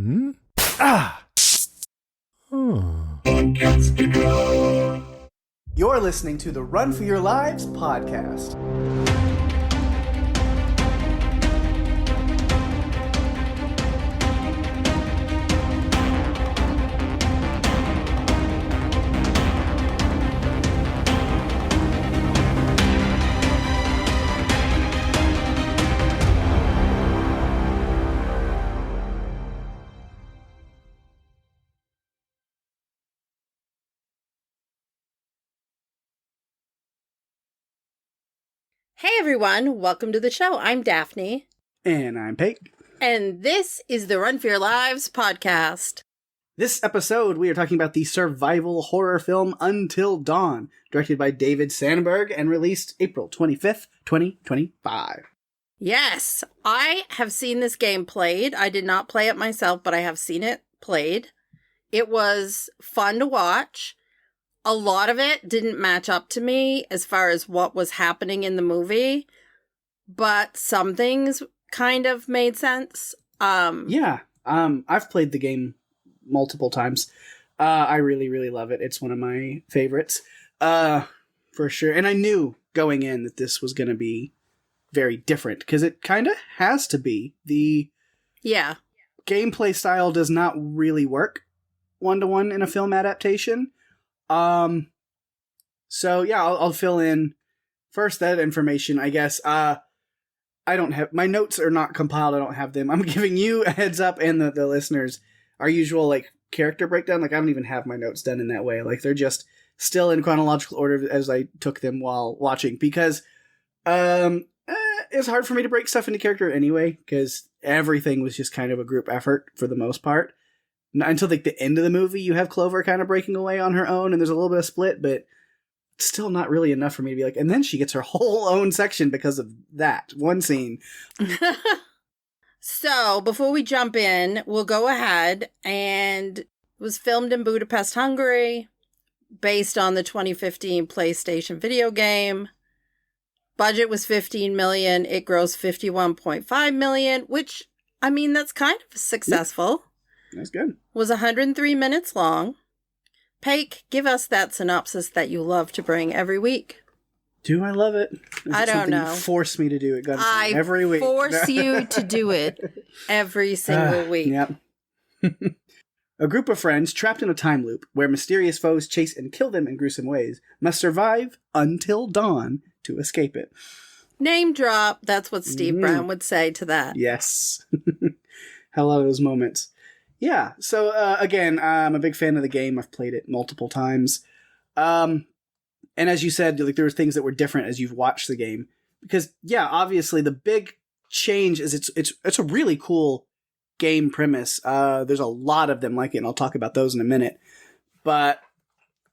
Hmm? Ah! You're listening to the Run for Your Lives podcast. Hey everyone, welcome to the show. I'm Daphne. And I'm Pake. And this is the Run for Your Lives podcast. This episode, we are talking about the survival horror film Until Dawn, directed by David Sandberg and released April 25th, 2025. Yes, I have seen this game played. I did not play it myself, but I have seen it played. It was fun to watch. A lot of it didn't match up to me as far as what was happening in the movie, but some things kind of made sense. I've played the game multiple times. I really love it. It's one of my favorites, for sure. And I knew going in that this was going to be very different because it kind of has to be. The gameplay style does not really work one-to-one in a film adaptation. I'll fill in first that information, I guess. I don't have, my notes are not compiled. I don't have them. I'm giving you a heads up and the listeners our usual, character breakdown. I don't even have my notes done in that way. They're just still in chronological order as I took them while watching because, it's hard for me to break stuff into character anyway, because everything was just kind of a group effort for the most part. Until the end of the movie, you have Clover kind of breaking away on her own, and there's a little bit of split, but it's still not really enough for me to be and then she gets her whole own section because of that one scene. So, before we jump in, we'll go ahead, and it was filmed in Budapest, Hungary, based on the 2015 PlayStation video game. Budget was $15 million. It grossed $51.5 million, which, that's kind of successful. That's good. Was 103 minutes long. Pake, give us that synopsis that you love to bring every week. Do I love it? I don't know. You force me to do it every week. I force you to do it every single week. Yep. A group of friends trapped in a time loop where mysterious foes chase and kill them in gruesome ways must survive until dawn to escape it. Name drop. That's what Steve Brown would say to that. Yes. Had a lot of those moments. Yeah, so again, I'm a big fan of the game. I've played it multiple times. And as you said, there were things that were different as you've watched the game. Because, obviously the big change is it's a really cool game premise. There's a lot of them like it, and I'll talk about those in a minute. But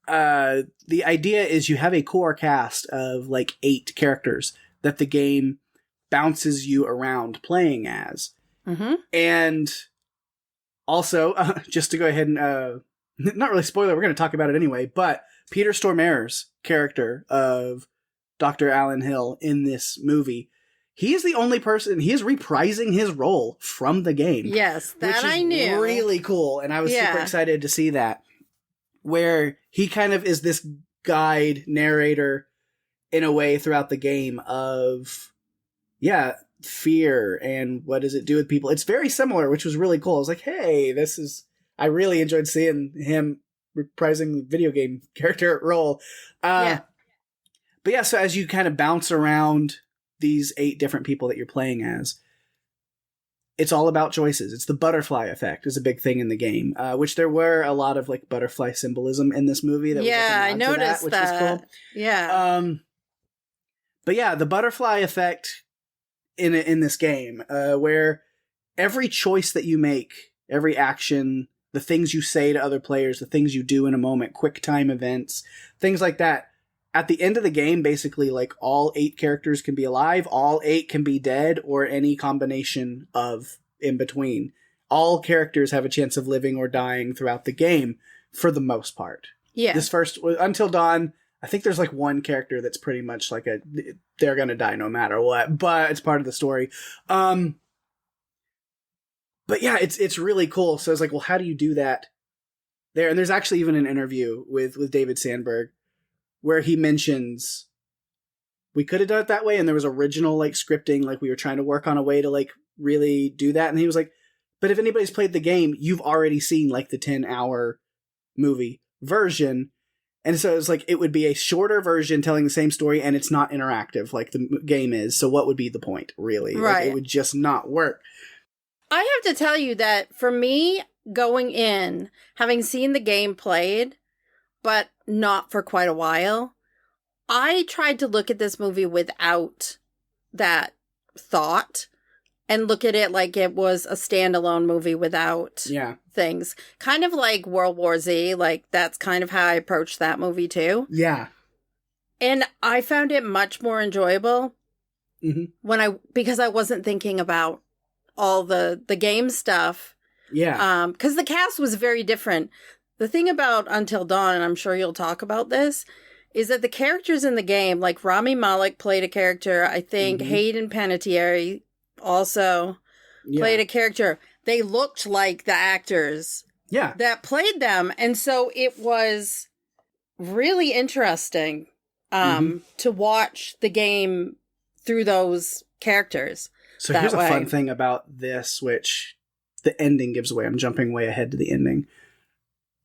the idea is you have a core cast of 8 characters that the game bounces you around playing as. Mm-hmm. And also, just to go ahead and, not really spoiler, we're going to talk about it anyway, but Peter Stormare's character of Dr. Alan Hill in this movie, he is the only person, he is reprising his role from the game. Yes, that I knew. Which is really cool, and I was super excited to see that. Where he kind of is this guide, narrator, in a way throughout the game of, fear and what does it do with people. It's very similar, which was really cool. I was like, hey, I really enjoyed seeing him reprising the video game character role. But so as you kind of bounce around these 8 different people that you're playing as, it's all about choices. It's the butterfly effect is a big thing in the game, which there were a lot of butterfly symbolism in this movie. That was I noticed which that. was cool. Yeah. But the butterfly effect in this game, where every choice that you make, every action, the things you say to other players, the things you do in a moment, quick time events, things like that. At the end of the game, basically, all 8 characters can be alive, all 8 can be dead, or any combination of in between. All characters have a chance of living or dying throughout the game, for the most part. Yeah. This first, Until Dawn, I think there's one character that's pretty much they're gonna die no matter what, but it's part of the story. But yeah, it's really cool. So it's like, well, how do you do that there? And there's actually even an interview with David Sandberg where he mentions we could have done it that way, and there was original like scripting, like we were trying to work on a way to like really do that. And he was like, but if anybody's played the game, you've already seen like the 10-hour movie version. And so it's like, it would be a shorter version telling the same story, and it's not interactive like the game is. So what would be the point, really? Right. Like, it would just not work. I have to tell you that for me, going in, having seen the game played, but not for quite a while, I tried to look at this movie without that thought and look at it like it was a standalone movie without things. Kind of like World War Z, like that's kind of how I approached that movie too. Yeah. And I found it much more enjoyable because I wasn't thinking about all the game stuff. Yeah. Because the cast was very different. The thing about Until Dawn, and I'm sure you'll talk about this, is that the characters in the game, like Rami Malek played a character, I think Hayden Panettiere also played a character. They looked like the actors that played them. And so it was really interesting to watch the game through those characters. So here's a fun thing about this, which the ending gives away. I'm jumping way ahead to the ending.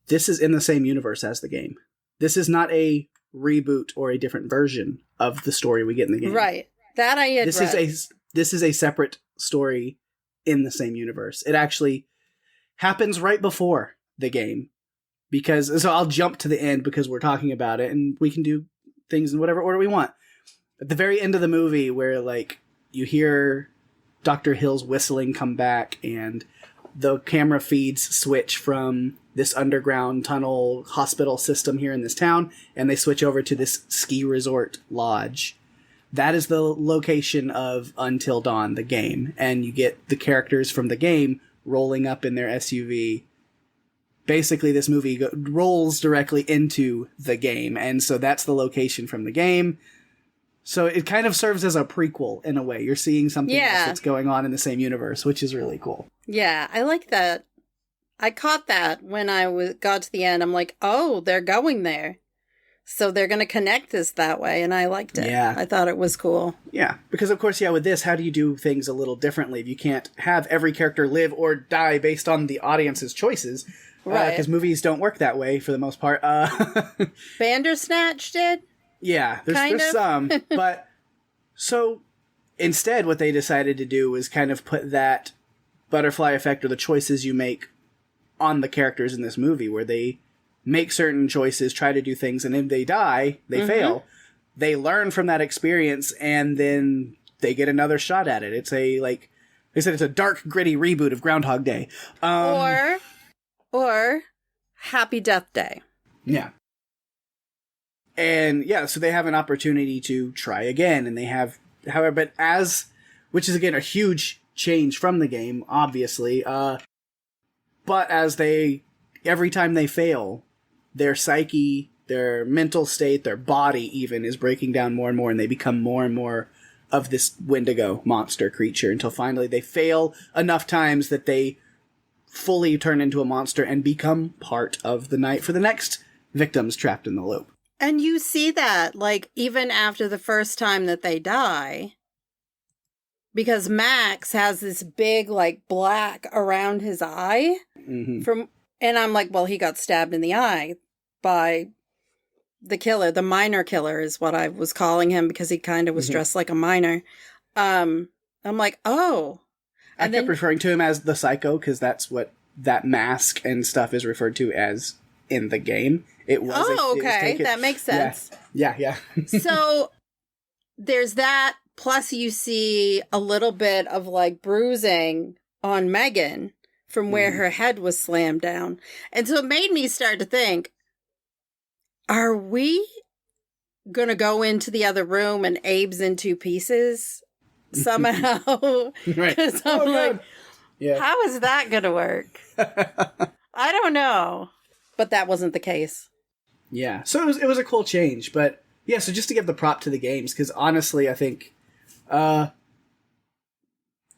This is in the same universe as the game. This is not a reboot or a different version of the story we get in the game. Right. That I had read. This is a separate story in the same universe. It actually happens right before the game. So I'll jump to the end because we're talking about it, and we can do things in whatever order we want. At the very end of the movie where like you hear Dr. Hill's whistling come back and the camera feeds switch from this underground tunnel hospital system here in this town, and they switch over to this ski resort lodge. That is the location of Until Dawn, the game. And you get the characters from the game rolling up in their SUV. Basically, this movie rolls directly into the game. And so that's the location from the game. So it kind of serves as a prequel in a way. You're seeing something else that's going on in the same universe, which is really cool. Yeah, I like that. I caught that when I got to the end. I'm like, oh, they're going there. So they're going to connect this that way, and I liked it. Yeah. I thought it was cool. Yeah, because of course, with this, how do you do things a little differently? If you can't have every character live or die based on the audience's choices, right? Because movies don't work that way for the most part. Bandersnatch did? Yeah, there's some. But so instead, what they decided to do was kind of put that butterfly effect or the choices you make on the characters in this movie, where they make certain choices, try to do things, and if they die, they fail. They learn from that experience, and then they get another shot at it. It's like they said, it's a dark, gritty reboot of Groundhog Day. Or Happy Death Day. Yeah. And so they have an opportunity to try again, and they have, however, which is again a huge change from the game, obviously. But every time they fail, their psyche, their mental state, their body even is breaking down more and more, and they become more and more of this Wendigo monster creature until finally they fail enough times that they fully turn into a monster and become part of the night for the next victims trapped in the loop. And you see that, like, even after the first time that they die, because Max has this big, like, black around his eye. And I'm like, well, he got stabbed in the eye by the killer. The minor killer is what I was calling him because he kind of was dressed like a minor. I'm like, oh. And I kept referring to him as the Psycho because that's what that mask and stuff is referred to as in the game. It was. Oh, okay. That makes sense. Yeah. So there's that. Plus, you see a little bit of like bruising on Megan from where her head was slammed down. And so it made me start to think, are we going to go into the other room and Abe's in two pieces somehow? Right. I'm like, how is that going to work? I don't know. But that wasn't the case. Yeah. So it was a cool change. But yeah, so just to give the prop to the games, because honestly, I think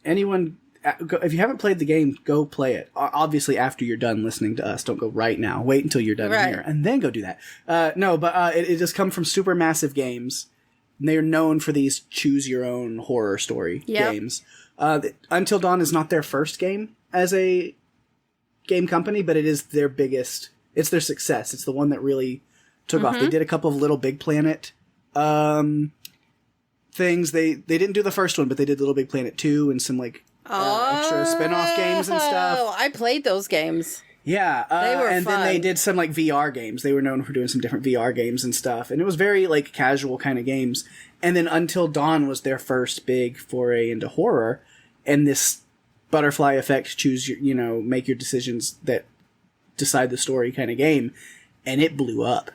anyone if you haven't played the game, go play it. Obviously, after you're done listening to us, don't go right now. Wait until you're done here, and then go do that. No, but it just come from Supermassive Games. And they're known for these choose-your-own horror story games. Until Dawn is not their first game as a game company, but it is their biggest. It's their success. It's the one that really took off. They did a couple of Little Big Planet things. They didn't do the first one, but they did Little Big Planet 2 and some extra spin-off games and stuff. Oh, I played those games. Yeah, they were and fun. then they did some VR games. They were known for doing some different VR games and stuff, and it was very casual kind of games. And then Until Dawn was their first big foray into horror, and this butterfly effect, choose your, make your decisions that decide the story kind of game, and it blew up.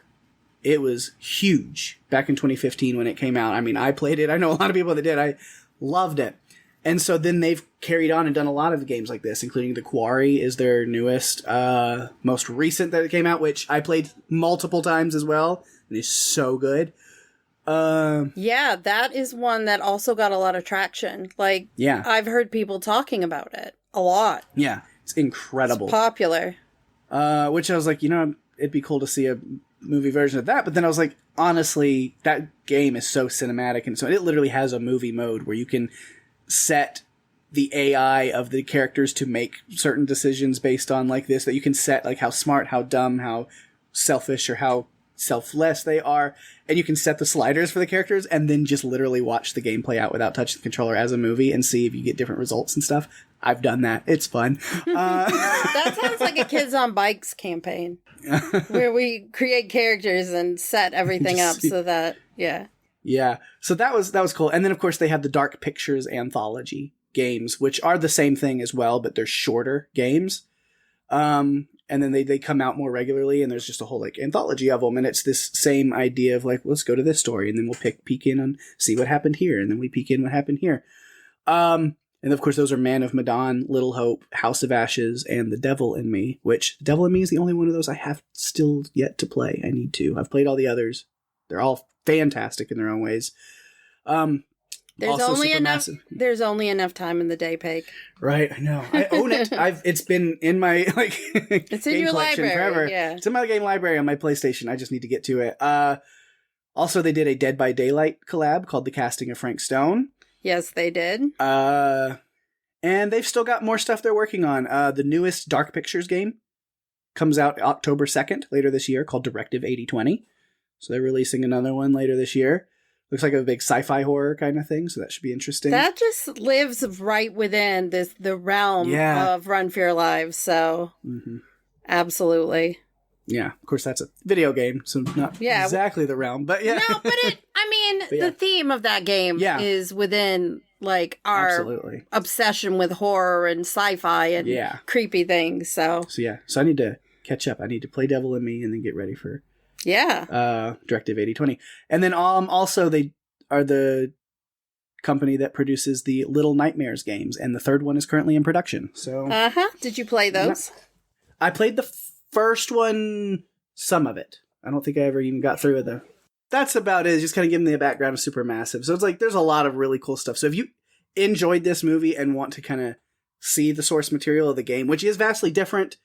It was huge back in 2015 when it came out. I mean, I played it. I know a lot of people that did. I loved it. And so then they've carried on and done a lot of games like this, including The Quarry is their newest, most recent that came out, which I played multiple times as well, and is so good. Yeah, that is one that also got a lot of traction. I've heard people talking about it a lot. Yeah, it's incredible. It's popular. Which I was like, it'd be cool to see a movie version of that. But then I was like, honestly, that game is so cinematic, and so it literally has a movie mode where you can set the AI of the characters to make certain decisions based on this, that you can set how smart, how dumb, how selfish, or how selfless they are, and you can set the sliders for the characters and then just literally watch the game play out without touching the controller as a movie and see if you get different results and stuff. I've done that. It's fun. That sounds like a Kids on Bikes campaign where we create characters and set everything up so that, Yeah, so that was cool. And then, of course, they have the Dark Pictures anthology games, which are the same thing as well, but they're shorter games. And then they come out more regularly, and there's just a whole anthology of them. And it's this same idea of let's go to this story, and then we'll peek in and see what happened here, and then we peek in what happened here. And of course, those are Man of Medan, Little Hope, House of Ashes, and The Devil in Me, which The Devil in Me is the only one of those I have still yet to play. I need to. I've played all the others. They're all fantastic in their own ways. There's only enough time in the day, Pake. Right, I know. I own it. It's been in my it's in your library forever. Yeah, it's in my game library on my PlayStation. I just need to get to it. Also, they did a Dead by Daylight collab called The Casting of Frank Stone. Yes, they did. And they've still got more stuff they're working on. The newest Dark Pictures game comes out October 2nd, later this year, called Directive 8020. So they're releasing another one later this year. Looks like a big sci-fi horror kind of thing, so that should be interesting. That just lives right within the realm of Run for Your Lives, so absolutely. Yeah, of course that's a video game, so not exactly the realm, but yeah. No, but the theme of that game is within our absolutely obsession with horror and sci-fi and creepy things, so I need to catch up. I need to play Devil in Me and then get ready for Directive 8020. And then also they are the company that produces the Little Nightmares games, and the third one is currently in production. So Did you play those? I played the first one, some of it. I don't think I ever even got through it. That's about it. Just kind of giving the background of Supermassive. So it's there's a lot of really cool stuff. So if you enjoyed this movie and want to kind of see the source material of the game, which is vastly different,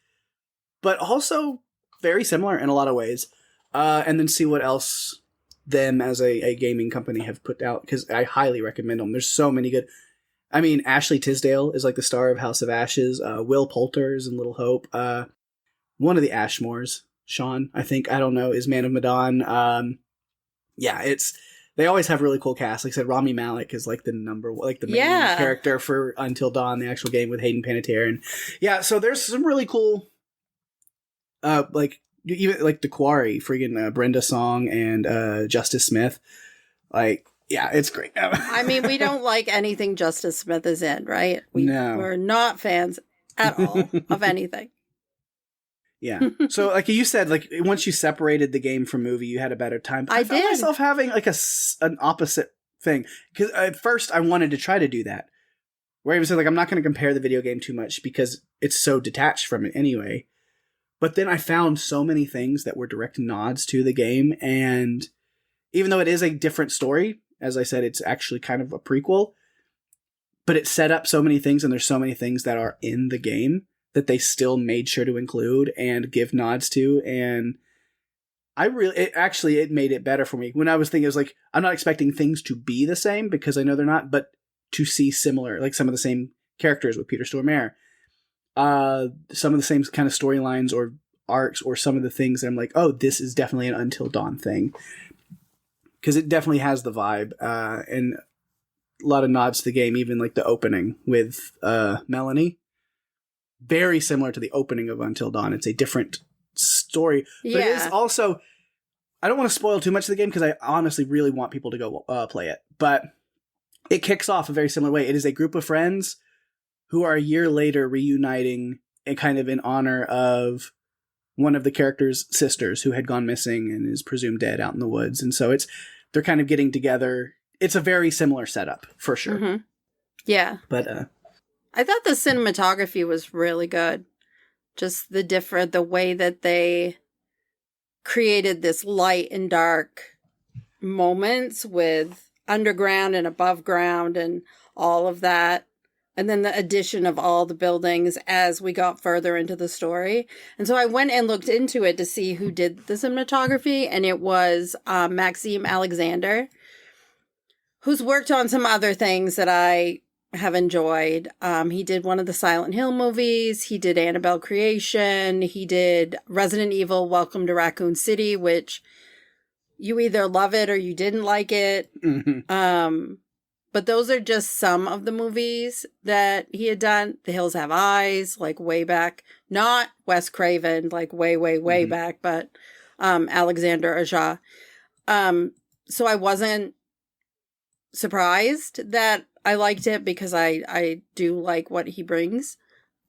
but also very similar in a lot of ways, and then see what else them as a gaming company have put out, because I highly recommend them. There's so many good. I mean, Ashley Tisdale is the star of House of Ashes. Will Poulter is in Little Hope. One of the Ashmores, Sean, I think, I don't know, is Man of Medan. They always have really cool casts. Like I said, Rami Malek is the main character for Until Dawn, the actual game with Hayden Panettiere. And so there's some really cool, even The Quarry, friggin' Brenda Song and Justice Smith. It's great. I mean, we don't like anything Justice Smith is in, right? We're not fans at all of anything. Yeah. So like you said, once you separated the game from movie, you had a better time. But I found myself having an opposite thing. Because at first I wanted to try to do that. Where I even said, I'm not going to compare the video game too much because it's so detached from it anyway. But then I found so many things that were direct nods to the game. And even though it is a different story, as I said, it's actually kind of a prequel. but it set up so many things, and there's so many things that are in the game that they still made sure to include and give nods to. And it made it better for me. When I was thinking, I was like, I'm not expecting things to be the same because I know they're not, but to see similar, like some of the same characters with Peter Stormare, some of the same kind of storylines or arcs, or some of the things that I'm like, oh, this is definitely an Until Dawn thing. Because it definitely has the vibe, and a lot of nods to the game, even like the opening with Melanie. Very similar to the opening of Until Dawn. It's a different story, but it is also, I don't want to spoil too much of the game because I honestly really want people to go play it, but it kicks off a very similar way. It is a group of friends who are a year later reuniting and kind of in honor of one of the characters' sisters who had gone missing and is presumed dead out in the woods. And so they're kind of getting together. It's a very similar setup for sure. Mm-hmm. Yeah. But I thought the cinematography was really good. Just the way that they created this light and dark moments with underground and above ground and all of that. And then the addition of all the buildings as we got further into the story. And so I went and looked into it to see who did the cinematography. And it was Maxime Alexander, who's worked on some other things that I have enjoyed. He did one of the Silent Hill movies. He did Annabelle Creation. He did Resident Evil Welcome to Raccoon City, which you either love it or you didn't like it. Mm-hmm. But those are just some of the movies that he had done. The Hills Have Eyes, like way back. Not Wes Craven, like way, way, way mm-hmm. back, but Alexander Aja. So I wasn't surprised that I liked it because I do like what he brings.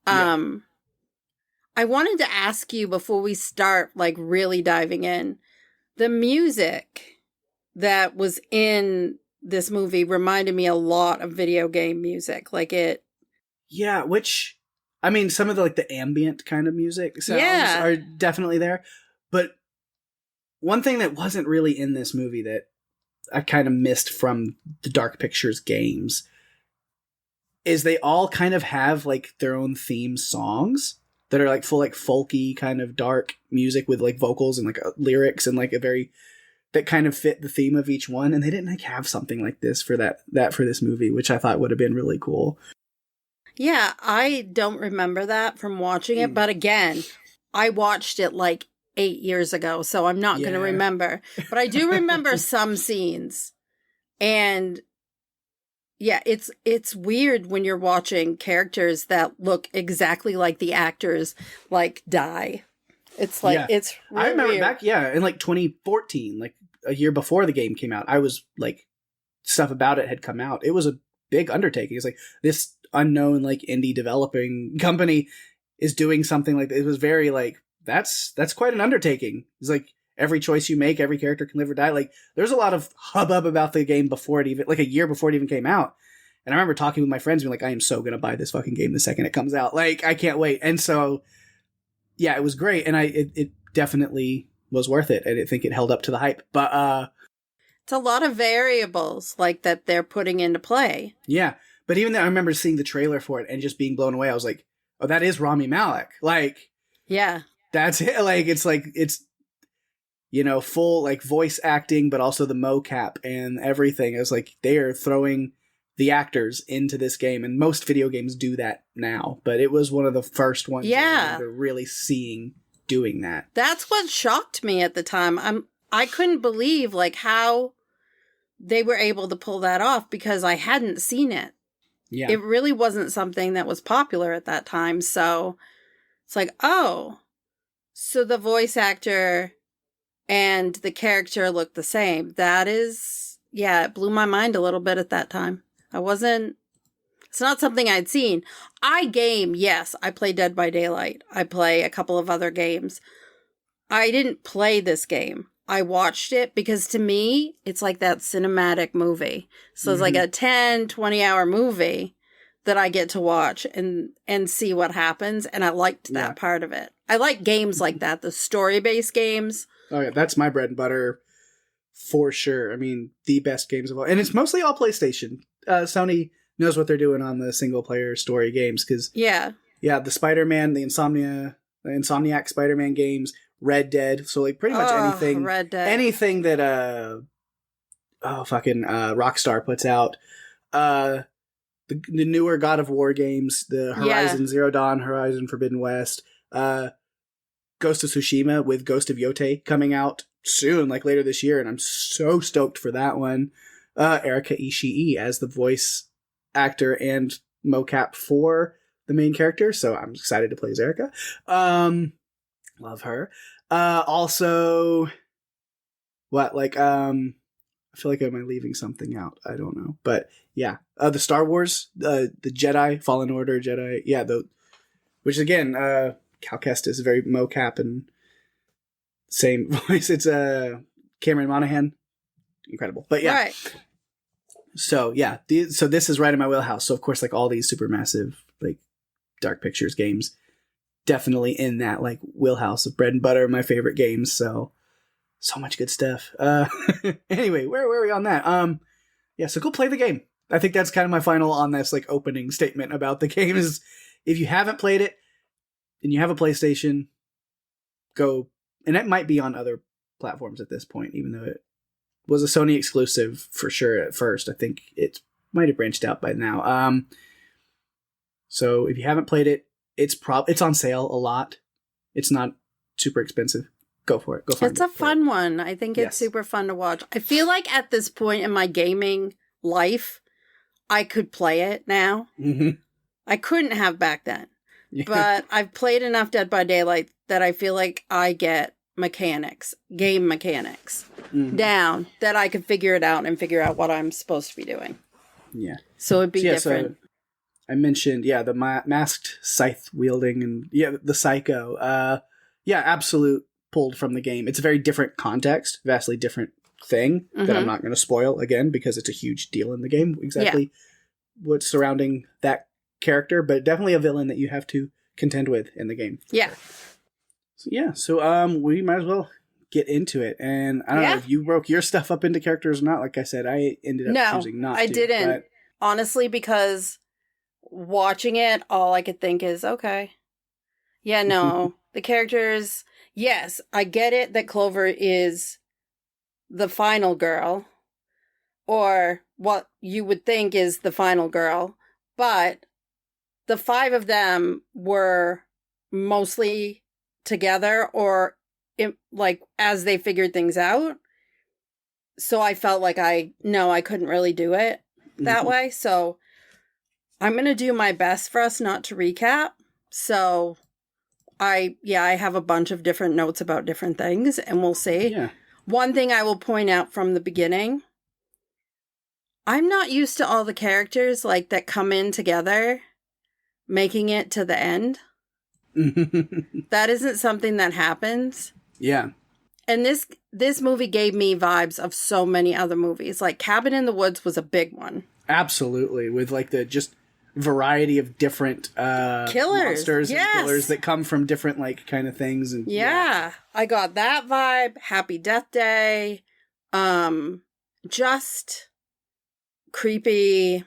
I wanted to ask you before we start, like, really diving in, the music that was in this movie reminded me a lot of video game music. Like it. Yeah, which, I mean, some of the ambient kind of music sounds are definitely there. But one thing that wasn't really in this movie that I kind of missed from the Dark Pictures games is they all kind of have like their own theme songs that are like full, like folky kind of dark music with like vocals and like lyrics and like that kind of fit the theme of each one. And they didn't like have something like this for that for this movie, which I thought would have been really cool. Yeah, I don't remember that from watching it. But again, I watched it like 8 years ago, so I'm not going to remember. But I do remember some scenes. And yeah, it's weird when you're watching characters that look exactly like the actors like die. It's like, it's really I remember weird. back, in like 2014, like a year before the game came out, I was like, stuff about it had come out. It was a big undertaking. It's like this unknown, like indie developing company is doing something like this. It was very like, that's quite an undertaking. It's like every choice you make, every character can live or die. Like there's a lot of hubbub about the game before it even, like a year before it even came out. And I remember talking with my friends being like, I am so going to buy this fucking game the second it comes out. Like, I can't wait. And so, yeah, it was great. And it definitely was worth it. I didn't think it held up to the hype, but, it's a lot of variables like that they're putting into play. Yeah. But even though I remember seeing the trailer for it and just being blown away, I was like, oh, that is Rami Malek. Like, yeah, that's it. Like, it's, you know, full like voice acting, but also the mocap and everything. It was like, they are throwing the actors into this game. And most video games do that now, but it was one of the first ones I remember really seeing doing that. That's what shocked me at the time. I couldn't believe like how they were able to pull that off because I hadn't seen it. Yeah. It really wasn't something that was popular at that time. So it's like, oh, so the voice actor and the character look the same. That is, it blew my mind a little bit at that time. It's not something I'd seen. I game, yes, I play Dead by Daylight. I play a couple of other games. I didn't play this game. I watched it because to me, it's like that cinematic movie. So it's like a 10, 20-hour movie that I get to watch and see what happens. And I liked that part of it. I like games like that, the story-based games. Oh, yeah, that's my bread and butter for sure. I mean, the best games of all. And it's mostly all PlayStation. Sony knows what they're doing on the single player story games. Because Yeah. the Spider-Man, the Insomniac Spider-Man games, Red Dead. So like pretty much Red Dead. anything that Rockstar puts out. The newer God of War games, the Horizon Zero Dawn, Horizon Forbidden West, Ghost of Tsushima with Ghost of Yote coming out soon, like later this year, and I'm so stoked for that one. Erika Ishii as the voice actor and mocap for the main character, so I'm excited to play as Erika. Love her. Also, I feel like am I leaving something out? I don't know, but yeah, the Star Wars, the Jedi Fallen Order Jedi, which again, Cal Kestis, very mocap and same voice. It's Cameron Monaghan, incredible. But yeah, right. So yeah, so this is right in my wheelhouse. So of course, like all these supermassive like Dark Pictures games, definitely in that like wheelhouse of bread and butter, my favorite games. So much good stuff. Anyway, where were we on that? So go play the game. I think that's kind of my final on this like opening statement about the game is if you haven't played it and you have a PlayStation, go, and it might be on other platforms at this point, even though it was a Sony exclusive for sure at first. I think it might have branched out by now. So if you haven't played it, it's on sale a lot. It's not super expensive. Go for it. Go find it. It's a fun one. I think it's super fun to watch. I feel like at this point in my gaming life, I could play it now. Mm-hmm. I couldn't have back then. Yeah. But I've played enough Dead by Daylight that I feel like I get game mechanics down, that I could figure it out and figure out what I'm supposed to be doing. Yeah. So it'd be different. So I mentioned, the masked scythe wielding and the psycho. Absolute pulled from the game. It's a very different context, vastly different thing that I'm not going to spoil again because it's a huge deal in the game. Exactly what's surrounding that character, but definitely a villain that you have to contend with in the game. Yeah. So we might as well get into it. And I don't know if you broke your stuff up into characters or not. Like I said, I ended up choosing not to. I didn't. But honestly, because watching it, all I could think is, okay. Yeah, no. The characters, yes, I get it that Clover is the final girl, or what you would think is the final girl, but the five of them were mostly together or as they figured things out. So I felt like I couldn't really do it that way. So I'm going to do my best for us not to recap. So I have a bunch of different notes about different things, and we'll see. Yeah. One thing I will point out from the beginning, I'm not used to all the characters that come in together, making it to the end. That isn't something that happens. Yeah. And this movie gave me vibes of so many other movies. Like Cabin in the Woods was a big one. Absolutely. With the just variety of different monsters and killers that come from different kind of things. And I got that vibe. Happy Death Day. Just creepy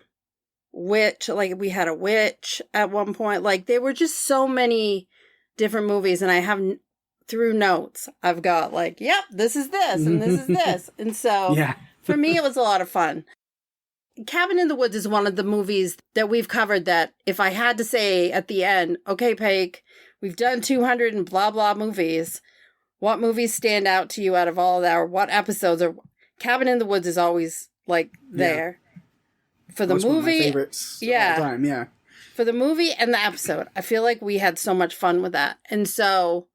witch. We had a witch at one point. There were just so many different movies, and I have through notes I've got this is this and this is this. And so for me it was a lot of fun. Cabin in the Woods is one of the movies that we've covered that if I had to say at the end, okay, Pake, we've done 200 and blah, blah movies. What movies stand out to you out of all of that? Or what episodes? Or Cabin in the Woods is always there. For the movie. One of my favorites of all time, For the movie and the episode. I feel like we had so much fun with that. And so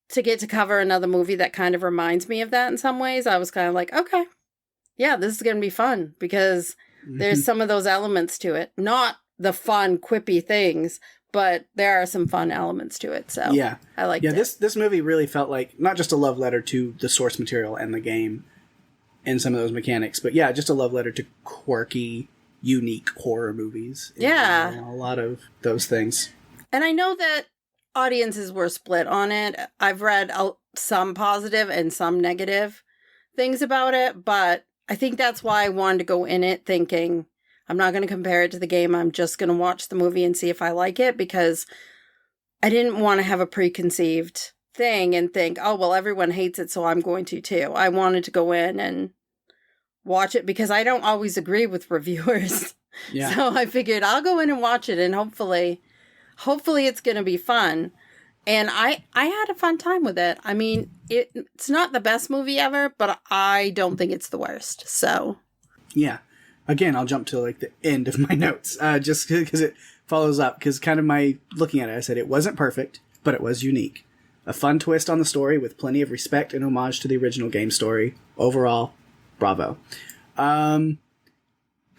to get to cover another movie that kind of reminds me of that in some ways, I was kind of like, okay. Yeah, this is going to be fun because there's some of those elements to it. Not the fun, quippy things, but there are some fun elements to it. So I liked it. This movie really felt like not just a love letter to the source material and the game and some of those mechanics, but just a love letter to quirky, unique horror movies. Yeah. A lot of those things. And I know that audiences were split on it. I've read some positive and some negative things about it, but I think that's why I wanted to go in it thinking I'm not going to compare it to the game. I'm just going to watch the movie and see if I like it, because I didn't want to have a preconceived thing and think, oh, well, everyone hates it, so I'm going to too. I wanted to go in and watch it because I don't always agree with reviewers. Yeah. So I figured I'll go in and watch it, and hopefully it's going to be fun. And I had a fun time with it. I mean, it's not the best movie ever, but I don't think it's the worst. So yeah. Again, I'll jump to like the end of my notes, just because it follows up. Because kind of my looking at it, I said it wasn't perfect, but it was unique. A fun twist on the story with plenty of respect and homage to the original game story. Overall, bravo. Because,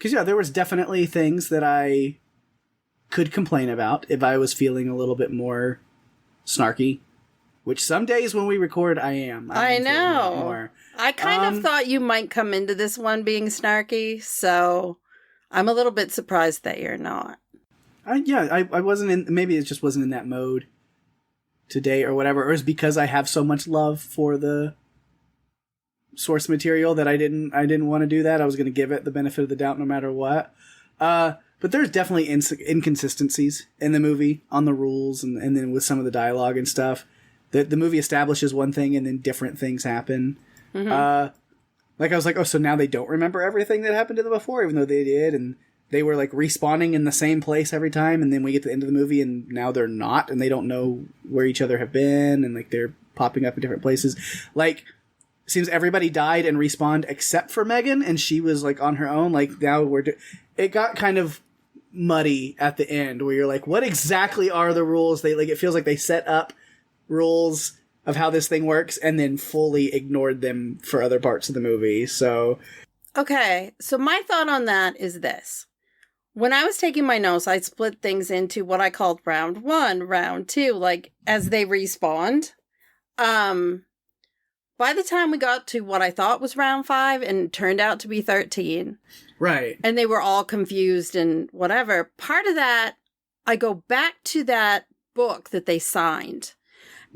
yeah, there was definitely things that I could complain about if I was feeling a little bit more snarky, which some days when we record, I am. I know. I kind of thought you might come into this one being snarky, so I'm a little bit surprised that you're not. I wasn't in, maybe it just wasn't in that mode today or whatever, or it's because I have so much love for the source material that I didn't want to do that. I was going to give it the benefit of the doubt no matter what. But there's definitely inconsistencies in the movie on the rules and then with some of the dialogue and stuff. The movie establishes one thing and then different things happen. Mm-hmm. Like I was like, oh, so now they don't remember everything that happened to them before, even though they did, and they were like respawning in the same place every time, and then we get to the end of the movie and now they're not, and they don't know where each other have been, and like they're popping up in different places. Like, seems everybody died and respawned except for Megan, and she was like on her own. Like now it got kind of muddy at the end where you're like, what exactly are the rules? They like, it feels like they set up rules of how this thing works and then fully ignored them for other parts of the movie. So, okay. So my thought on that is this. When I was taking my notes, I split things into what I called round 1, round 2, like as they respawned. By the time we got to what I thought was round 5 and it turned out to be 13. Right. And they were all confused and whatever. Part of that, I go back to that book that they signed.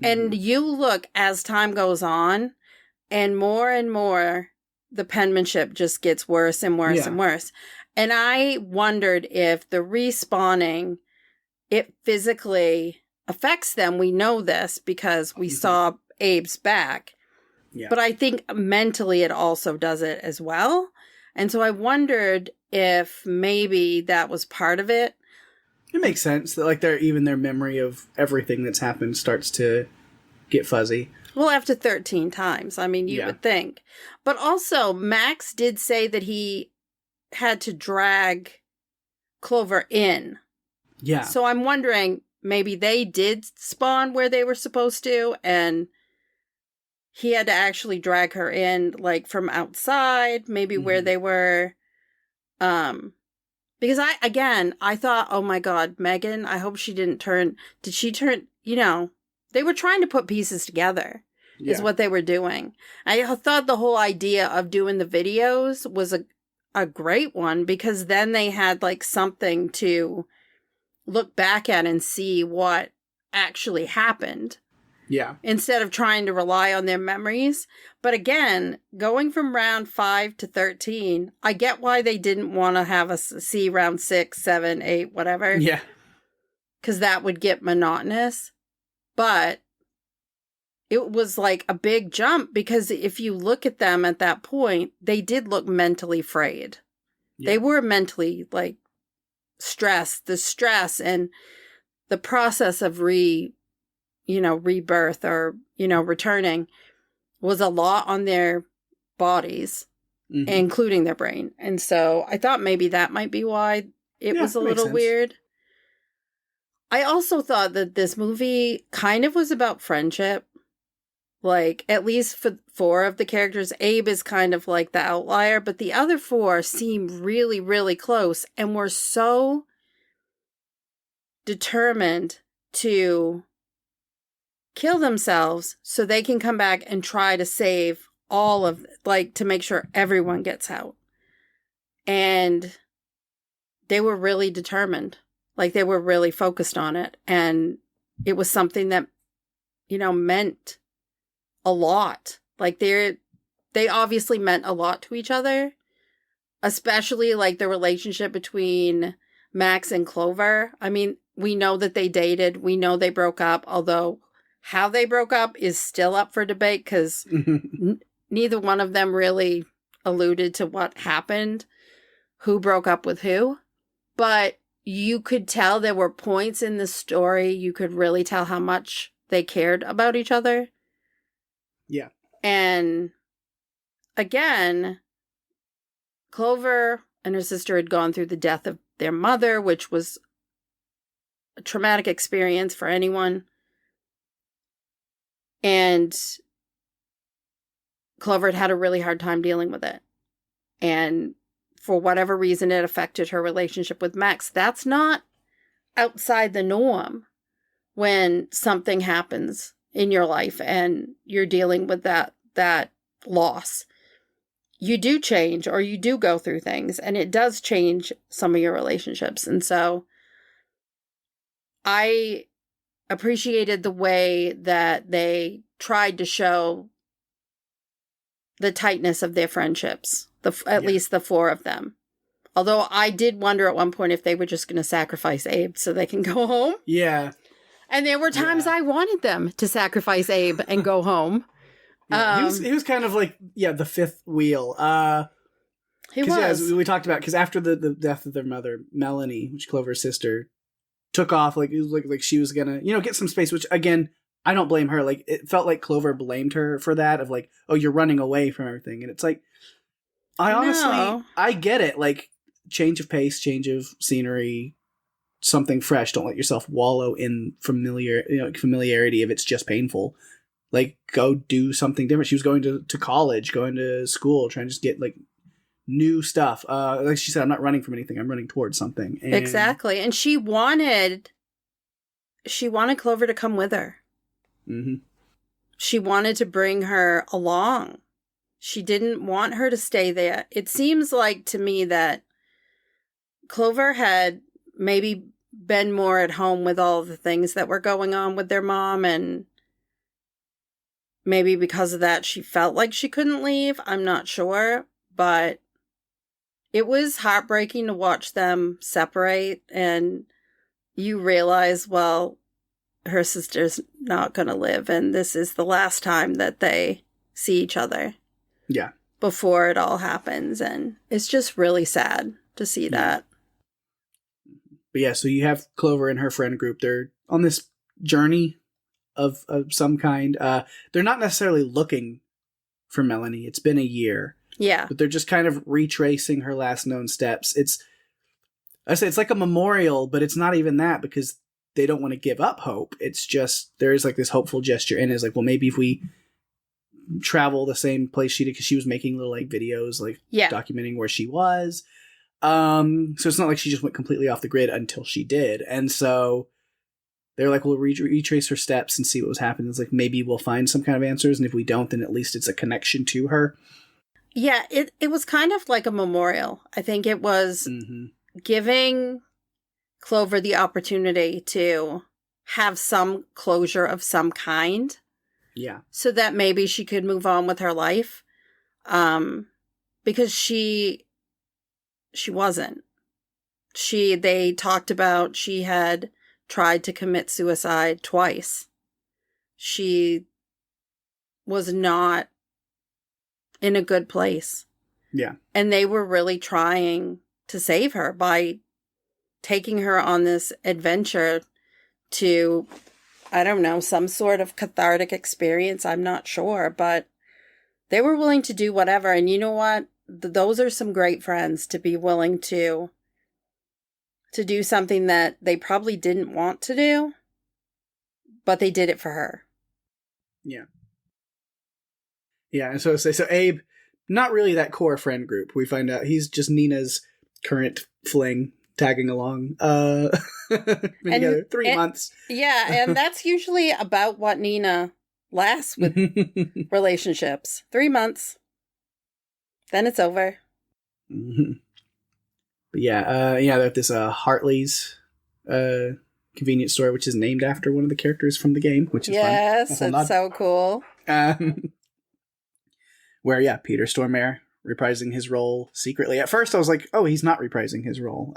And you look as time goes on and more, the penmanship just gets worse and worse and worse. And I wondered if the respawning, it physically affects them. We know this because we saw Abe's back. Yeah. But I think mentally it also does it as well. And so I wondered if maybe that was part of it. It makes sense that like their memory of everything that's happened starts to get fuzzy. Well, after 13 times, I mean, you would think. But also, Max did say that he had to drag Clover in. Yeah. So I'm wondering, maybe they did spawn where they were supposed to, and he had to actually drag her in, like, from outside, maybe where they were. Because I thought, oh my God, Megan, I hope she didn't turn. Did she turn? You know, they were trying to put pieces together, is what they were doing. I thought the whole idea of doing the videos was a great one, because then they had like something to look back at and see what actually happened. Yeah. Instead of trying to rely on their memories. But again, going from round 5 to 13, I get why they didn't want to have us see round 6, 7, 8, whatever. Yeah. Because that would get monotonous. But it was like a big jump, because if you look at them at that point, they did look mentally frayed. Yeah. They were mentally like stressed. The stress and the process of rebirth or, returning was a lot on their bodies, including their brain. And so I thought maybe that might be why it was a little weird. I also thought that this movie kind of was about friendship. Like, at least for 4 of the characters, Abe is kind of like the outlier, but the other 4 seem really, really close and were so determined to kill themselves so they can come back and try to save all of, like, to make sure everyone gets out. And they were really determined. Like, they were really focused on it. And it was something that, meant a lot. Like, they obviously meant a lot to each other. especially like the relationship between Max and Clover. I mean, we know that they dated. We know they broke up, although how they broke up is still up for debate because neither one of them really alluded to what happened, who broke up with who. But you could tell there were points in the story. You could really tell how much they cared about each other. Yeah. And again, Clover and her sister had gone through the death of their mother, which was a traumatic experience for anyone. And Clover had a really hard time dealing with it. And for whatever reason, it affected her relationship with Max. That's not outside the norm when something happens in your life and you're dealing with that loss. You do change, or you do go through things, and it does change some of your relationships. And so I appreciated the way that they tried to show the tightness of their friendships, at least the four of them. Although I did wonder at one point if they were just going to sacrifice Abe so they can go home. Yeah. And there were times I wanted them to sacrifice Abe and go home. Yeah, he was kind of like, the fifth wheel. He was. Yeah, as we talked about, because after the death of their mother, Melanie, which Clover's sister, took off, like, it was like she was going to, get some space, which, again, I don't blame her. Like, it felt like Clover blamed her for that, of like, oh, you're running away from everything. And it's like, I get it. Like, change of pace, change of scenery, something fresh. Don't let yourself wallow in familiarity if it's just painful. Like, go do something different. She was going to college, going to school, trying to just get, like, new stuff. Like she said, I'm not running from anything. I'm running towards something. And exactly. And she wanted Clover to come with her. Mm-hmm. She wanted to bring her along. She didn't want her to stay there. It seems like to me that Clover had maybe been more at home with all the things that were going on with their mom, and maybe because of that she felt like she couldn't leave. I'm not sure, but it was heartbreaking to watch them separate, and you realize, well, her sister's not going to live, and this is the last time that they see each other. Yeah. Before it all happens, and it's just really sad to see that. But yeah, so you have Clover and her friend group. They're on this journey of some kind. They're not necessarily looking for Melanie. It's been a year. Yeah. But they're just kind of retracing her last known steps. It's like a memorial, but it's not even that, because they don't want to give up hope. It's just, there is like this hopeful gesture, and it's like, well, maybe if we travel the same place she did, because she was making little like videos, like documenting where she was. So it's not like she just went completely off the grid until she did. And so they're like, we'll retrace her steps and see what was happening. It's like, maybe we'll find some kind of answers. And if we don't, then at least it's a connection to her. Yeah, it was kind of like a memorial. I think it was giving Clover the opportunity to have some closure of some kind. Yeah. So that maybe she could move on with her life. Because she wasn't. They talked about she had tried to commit suicide twice. She was not in a good place. Yeah. And they were really trying to save her by taking her on this adventure to, I don't know, some sort of cathartic experience. I'm not sure, but they were willing to do whatever. And you know what? Those are some great friends, to be willing to do something that they probably didn't want to do, but they did it for her. Yeah. Yeah, and so Abe, not really that core friend group. We find out he's just Nina's current fling, tagging along. Been together 3 months. Yeah, and that's usually about what Nina lasts with relationships. 3 months. Then it's over. Mm-hmm. But they're at this Hartley's convenience store, which is named after one of the characters from the game, which is fun. Yes, it's so cool. Where, Peter Stormare reprising his role secretly. At first I was like, oh, he's not reprising his role.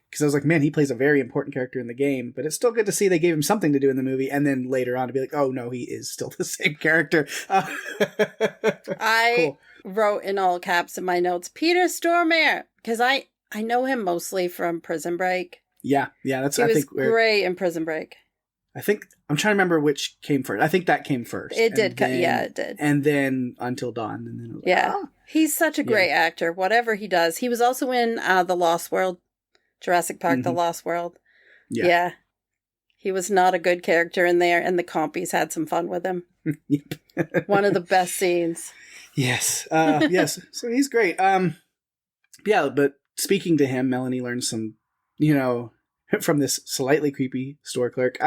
Because I was like, man, he plays a very important character in the game, but it's still good to see they gave him something to do in the movie, and then later on to be like, oh no, he is still the same character. I wrote in all caps in my notes, Peter Stormare, because I know him mostly from Prison Break. Yeah, that's he was great in Prison Break. I think I'm trying to remember which came first. I think that came first. It did, it did. And then Until Dawn, and then it was he's such a great actor. Whatever he does, he was also in The Lost World. Jurassic Park, The Lost World. Yeah. He was not a good character in there, and the compies had some fun with him. One of the best scenes. Yes. Yes. So he's great. Yeah, but speaking to him, Melanie learns some, from this slightly creepy store clerk,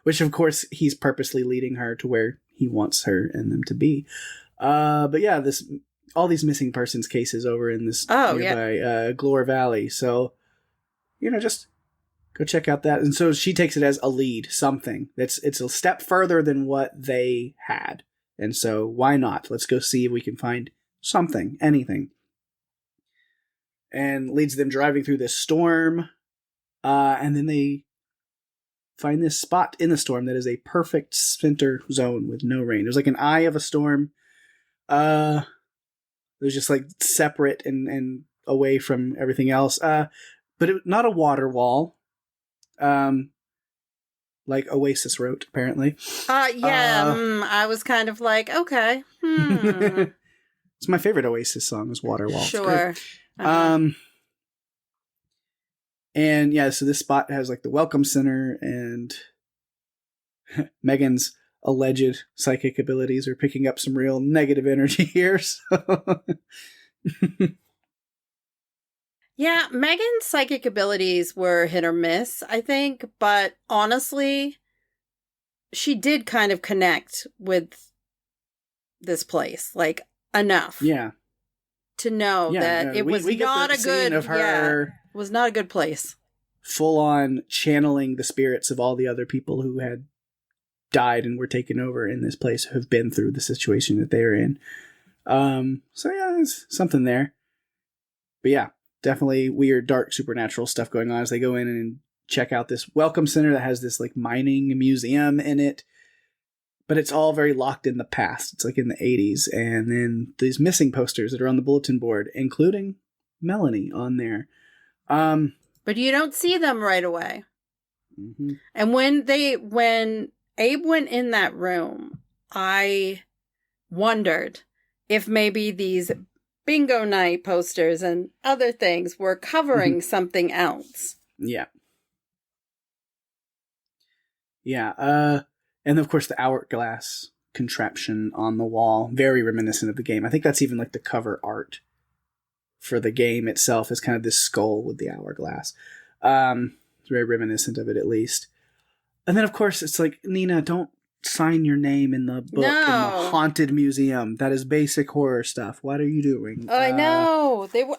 which of course he's purposely leading her to where he wants her and them to be. But yeah, all these missing persons cases over in this nearby Glore Valley. So, just go check out that. And so she takes it as a lead, something it's a step further than what they had. And so why not? Let's go see if we can find something, anything. And leads them driving through this storm. And then they find this spot in the storm that is a perfect center zone with no rain. There's like an eye of a storm. There's just like separate and away from everything else. But not a water wall, like Oasis wrote, apparently. I was kind of like, okay. It's my favorite Oasis song is Water Wall. Sure. And yeah, so this spot has like the Welcome Center, and Megan's alleged psychic abilities are picking up some real negative energy here. So. Yeah, Megan's psychic abilities were hit or miss, I think. But honestly, she did kind of connect with this place, like, enough. Yeah. To know that it was not a good of her was not a good place. Full on channeling the spirits of all the other people who had died and were taken over in this place, who have been through the situation that they're in. So yeah, there's something there. But yeah, definitely weird, dark, supernatural stuff going on as they go in and check out this Welcome Center that has this like mining museum in it. But it's all very locked in the past. It's like in the 80s. And then these missing posters that are on the bulletin board, including Melanie on there. But you don't see them right away. Mm-hmm. And when Abe went in that room, I wondered if maybe these bingo night posters and other things were covering something else. Yeah. Yeah. And of course the hourglass contraption on the wall, very reminiscent of the game. I think that's even like the cover art for the game itself, is kind of this skull with the hourglass. It's very reminiscent of it, at least. And then of course it's like, Nina, don't sign your name in the book in the haunted museum. That is basic horror stuff. What are you doing? I know. They were,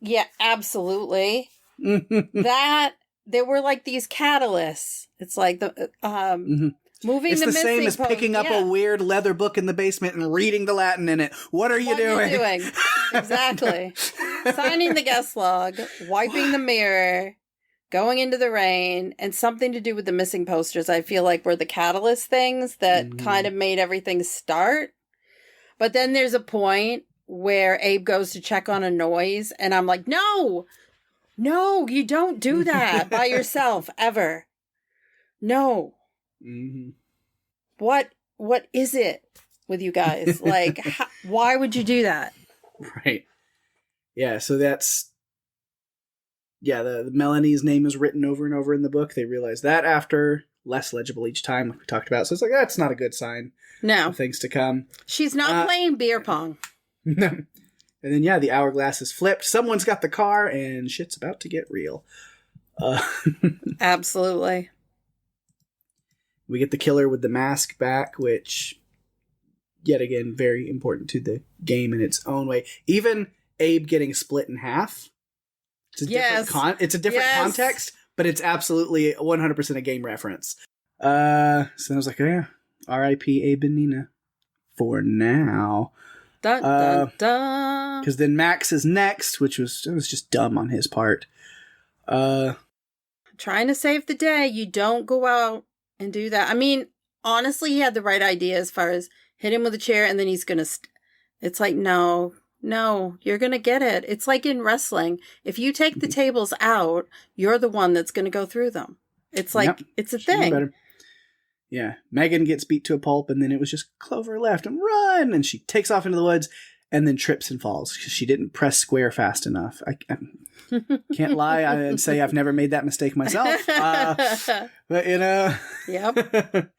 yeah, absolutely. That, they were like these catalysts. It's like the, moving it's the missing same as picking up a weird leather book in the basement and reading the Latin in it. What are you doing? Exactly. Signing the guest log, wiping the mirror, going into the rain, and something to do with the missing posters, I feel like were the catalyst things that kind of made everything start. But then there's a point where Abe goes to check on a noise, and I'm like, no, you don't do that by yourself, ever. No. Mm-hmm. What is it with you guys? Like, why would you do that? Right. Yeah, so that's... Yeah, the Melanie's name is written over and over in the book. They realize that after, less legible each time, like we talked about. So it's like, that's not a good sign. No. Of things to come. She's not playing beer pong. No. And then, yeah, the hourglass is flipped. Someone's got the car, and shit's about to get real. Absolutely. We get the killer with the mask back, which, yet again, very important to the game in its own way. Even Abe getting split in half. It's a different context, but it's absolutely 100% a game reference. So I was like, yeah, R.I.P. Abe and Nina for now. Dun, dun, dun. Because then Max is next, which was just dumb on his part. Trying to save the day. You don't go out and do that. I mean, honestly, he had the right idea as far as hit him with a chair and then he's going to... It's like, no, you're going to get it. It's like in wrestling. If you take the tables out, you're the one that's going to go through them. It's like, it's a thing. Yeah. Megan gets beat to a pulp, and then it was just Clover left and run, and she takes off into the woods and then trips and falls because she didn't press square fast enough. I can't lie and say I've never made that mistake myself. But, Yep.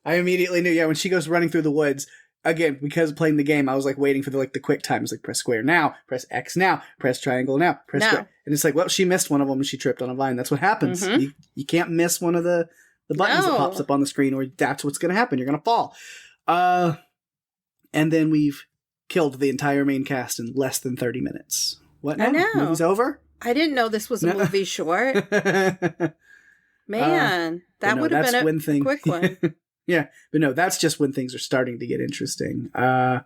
I immediately knew, when she goes running through the woods, again, because playing the game, I was like waiting for the quick times, like press square now, press X now, press triangle now, press square. And it's like, well, she missed one of them and she tripped on a vine. That's what happens. Mm-hmm. You can't miss one of the buttons that pops up on the screen, or that's what's going to happen. You're going to fall. And then we've killed the entire main cast in less than 30 minutes. What now? I know. Movie's over? I didn't know this was a movie short. Man, that would have been a quick one. Yeah, but no, that's just when things are starting to get interesting. So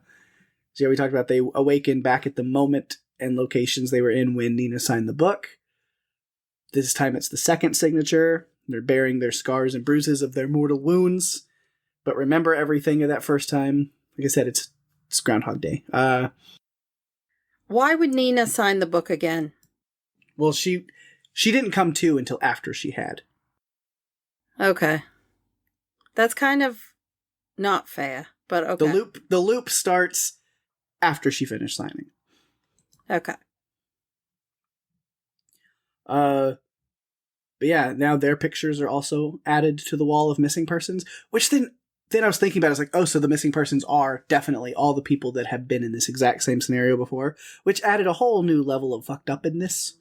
we talked about they awaken back at the moment and locations they were in when Nina signed the book. This time it's the second signature. They're bearing their scars and bruises of their mortal wounds, but remember everything of that first time. Like I said, it's Groundhog Day. Why would Nina sign the book again? Well, she didn't come to until after she had. Okay. That's kind of not fair, but okay. The loop starts after she finished signing. Okay. But yeah, now their pictures are also added to the wall of missing persons, which then I was thinking about it, it's like, oh, so the missing persons are definitely all the people that have been in this exact same scenario before, which added a whole new level of fucked upness.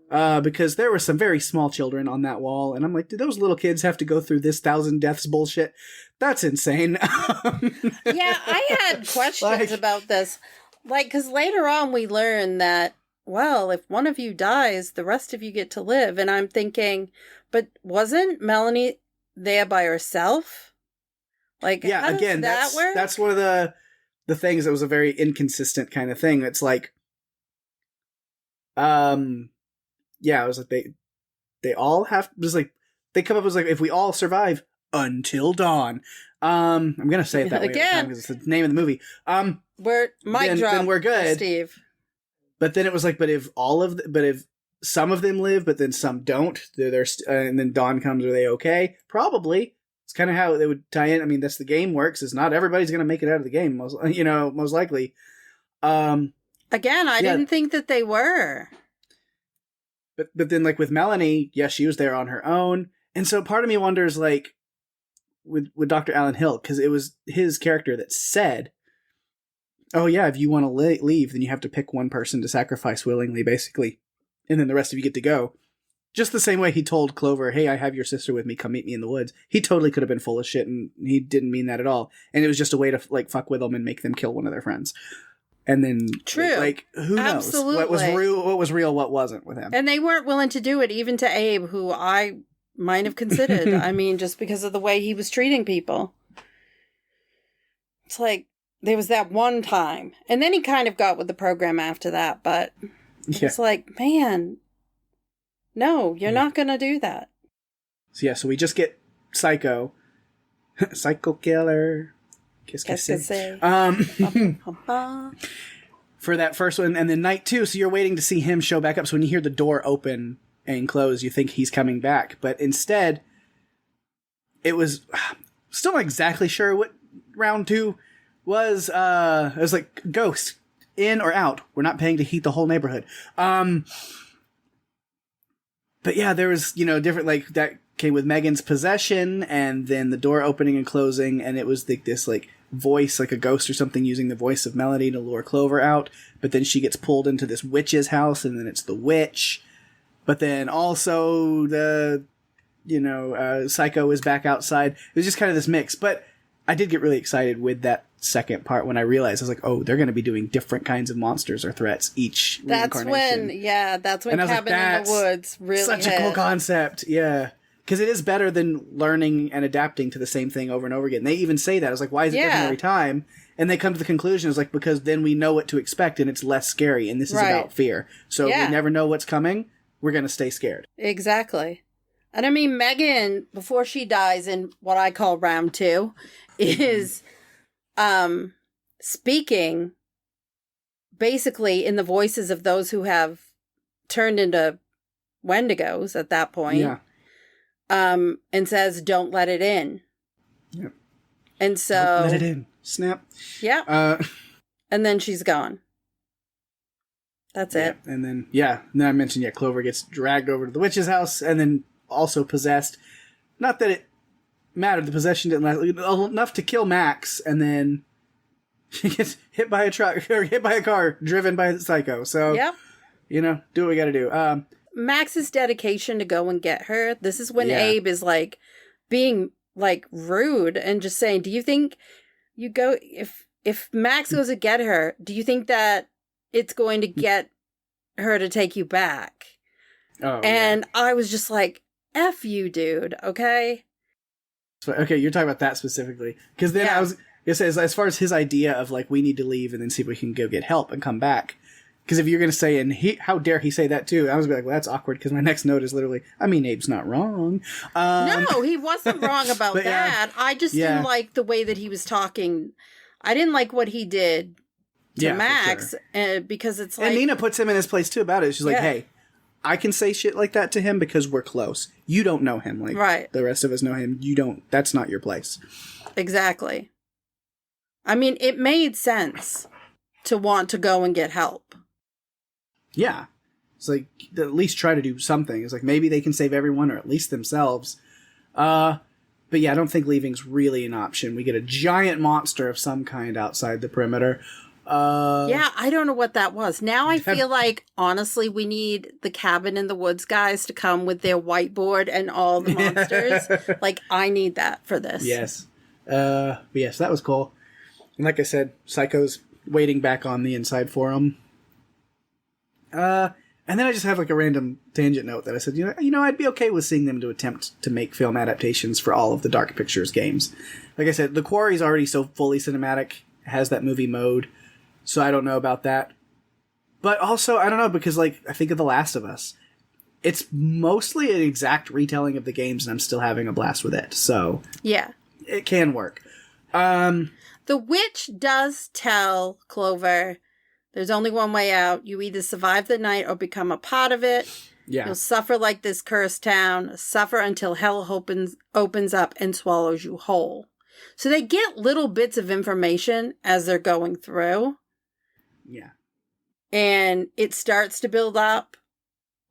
Because there were some very small children on that wall, and I'm like, do those little kids have to go through this 1,000 deaths bullshit? That's insane. Yeah, I had questions about this. Like, because later on we learn that, well, if one of you dies, the rest of you get to live. And I'm thinking, but wasn't Melanie there by herself? Like, yeah, how does that work? That's one of the things that was a very inconsistent kind of thing. It's like, yeah, it was like they all have, just like, they come up as like, if we all survive until dawn. I'm gonna say it that way again because it's the name of the movie. We're mic drop. Then we're good, Steve. But then it was like, but if some of them live, but then some don't, and then dawn comes, are they okay? Probably. It's kind of how they would tie in. I mean, that's the game works. Is not everybody's gonna make it out of the game. Most likely. Again, I didn't think that they were. But then, like, with Melanie, yes, she was there on her own. And so part of me wonders, like, with Dr. Alan Hill, because it was his character that said, oh, yeah, if you want to leave, then you have to pick one person to sacrifice willingly, basically. And then the rest of you get to go. Just the same way he told Clover, hey, I have your sister with me, come meet me in the woods. He totally could have been full of shit, and he didn't mean that at all. And it was just a way to, like, fuck with them and make them kill one of their friends. And then, true, like, who knows absolutely. What was real, what wasn't with him. And they weren't willing to do it, even to Abe, who I might have considered. I mean, just because of the way he was treating people. It's like, there was that one time. And then he kind of got with the program after that, but it's like, man, no, you're not going to do that. So we just get Psycho. Psycho killer. Kiss. For that first one, and then night 2, so you're waiting to see him show back up. So when you hear the door open and close, you think he's coming back. But instead, it was still not exactly sure what round 2 was. It was like, ghost, in or out. We're not paying to heat the whole neighborhood. But yeah, there was, different, like, that came with Megan's possession, and then the door opening and closing, and it was like this, like, voice, like a ghost or something, using the voice of Melody to lure Clover out. But then she gets pulled into this witch's house, and then it's the witch. But then also the, Psycho is back outside. It was just kind of this mix. But I did get really excited with that second part when I realized, I was like, oh, they're going to be doing different kinds of monsters or threats each reincarnation. That's when Cabin in the Woods really such a cool concept. Yeah. Because it is better than learning and adapting to the same thing over and over again. They even say that. It's like, why is it different every time? And they come to the conclusion, it's like, because then we know what to expect and it's less scary. And this is about fear. So if we never know what's coming, we're going to stay scared. Exactly. And I mean, Megan, before she dies in what I call round 2, is speaking basically in the voices of those who have turned into Wendigos at that point. Yeah. And says, don't let it in. Yep. And so... Don't let it in. Snap. Yeah. And then she's gone. That's it. And then, then I mentioned, Clover gets dragged over to the witch's house and then also possessed. Not that it mattered. The possession didn't last enough to kill Max, and then she gets hit by a truck, or hit by a car driven by the psycho. So, do what we gotta do. Max's dedication to go and get her. This is when Abe is like being like rude and just saying, do you think you go, if Max goes to get her, do you think that it's going to get her to take you back? Oh, and I was just like, F you, dude. Okay. So, okay. You're talking about that specifically. Cause then I was, as far as his idea of like, we need to leave and then see if we can go get help and come back. Because if you're going to say, and how dare he say that too? I was like, well, that's awkward because my next note is literally, I mean, Abe's not wrong. No, he wasn't wrong about that. I just didn't like the way that he was talking. I didn't like what he did to Max because it's like... And Nina puts him in his place too about it. She's like, hey, I can say shit like that to him because we're close. You don't know him like the rest of us know him. You don't. That's not your place. Exactly. I mean, it made sense to want to go and get help. Yeah. It's like, at least try to do something. It's like, maybe they can save everyone or at least themselves. But yeah, I don't think leaving's really an option. We get a giant monster of some kind outside the perimeter. I don't know what that was. Now I feel like, honestly, we need the Cabin in the Woods guys to come with their whiteboard and all the monsters. Like, I need that for this. Yes. But yes, that was cool. And like I said, Psycho's waiting back on the inside for him. And then I just have like a random tangent note that I said, I'd be okay with seeing them to attempt to make film adaptations for all of the Dark Pictures games. Like I said, The Quarry's already so fully cinematic, has that movie mode, so I don't know about that. But also, I don't know, because like, I think of The Last of Us. It's mostly an exact retelling of the games, and I'm still having a blast with it, so... Yeah. It can work. The witch does tell Clover... There's only one way out. You either survive the night or become a part of it. Yeah. You'll suffer like this cursed town. Suffer until hell opens up and swallows you whole. So they get little bits of information as they're going through. Yeah. And it starts to build up.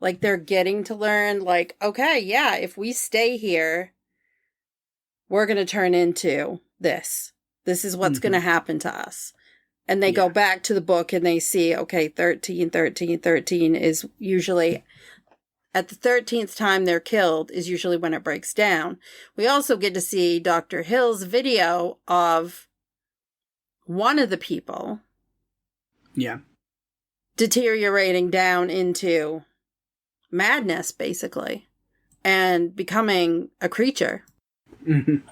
Like they're getting to learn, like, okay, yeah, if we stay here, we're going to turn into this. This is what's going to happen to us. And they go back to the book and they see, okay, 13 is usually, at the 13th time they're killed is usually when it breaks down. We also get to see Dr. Hill's video of one of the people. Yeah. Deteriorating down into madness, basically, and becoming a creature. Mm-hmm.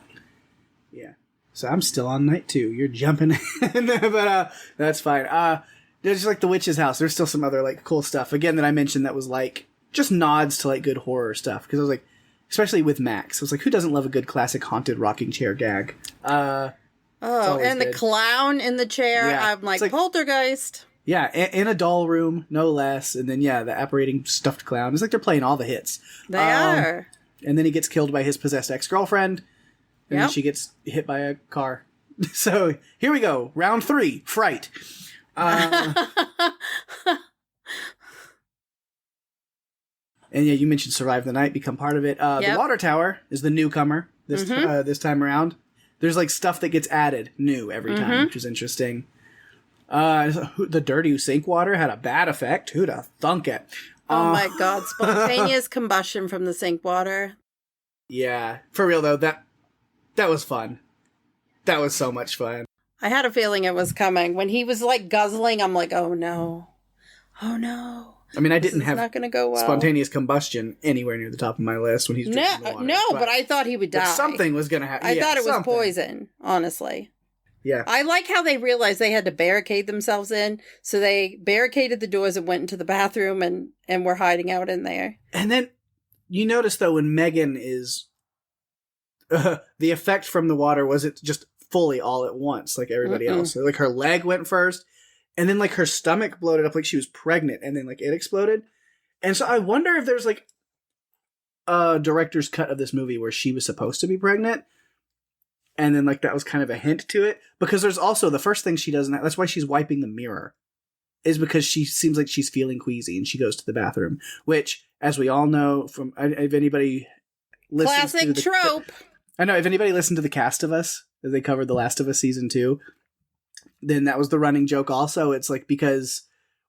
Yeah. So I'm still on night 2. You're jumping in, but that's fine. There's just like the witch's house. There's still some other like cool stuff again that I mentioned that was like just nods to like good horror stuff, because I was like, especially with Max, I was like, who doesn't love a good classic haunted rocking chair gag? And the clown in the chair. Yeah. I'm like Poltergeist. Yeah, in a doll room, no less. And then the apparating stuffed clown. It's like they're playing all the hits. They are. And then he gets killed by his possessed ex-girlfriend. And then she gets hit by a car. So, here we go. Round 3. Fright. And yeah, you mentioned survive the night, become part of it. The water tower is the newcomer this time around. There's like stuff that gets added new every time, which is interesting. The dirty sink water had a bad effect. Who'd have thunk it? Oh my god, spontaneous combustion from the sink water. Yeah, for real though, that was fun. That was so much fun. I had a feeling it was coming. When he was like guzzling, I'm like, oh no. Oh no. I mean, I didn't It's have not going to go well. spontaneous combustion anywhere near the top of my list when he's drinking the water. No, but I thought he would die. Something was going to happen. I thought it was poison, honestly. Yeah. I like how they realized they had to barricade themselves in, so they barricaded the doors and went into the bathroom and were hiding out in there. And then you notice, though, when Megan is... the effect from the water wasn't just fully all at once like everybody else. So, like, her leg went first, and then, like, her stomach bloated up like she was pregnant, and then, like, it exploded. And so I wonder if there's, like, a director's cut of this movie where she was supposed to be pregnant, and then, like, that was kind of a hint to it. Because there's also, the first thing she does, and that's why she's wiping the mirror, is because she seems like she's feeling queasy, and she goes to the bathroom. Which, as we all know, from if anybody listens Classic to trope! I know, if anybody listened to The Cast of Us, as they covered The Last of Us Season 2, then that was the running joke also. It's like, because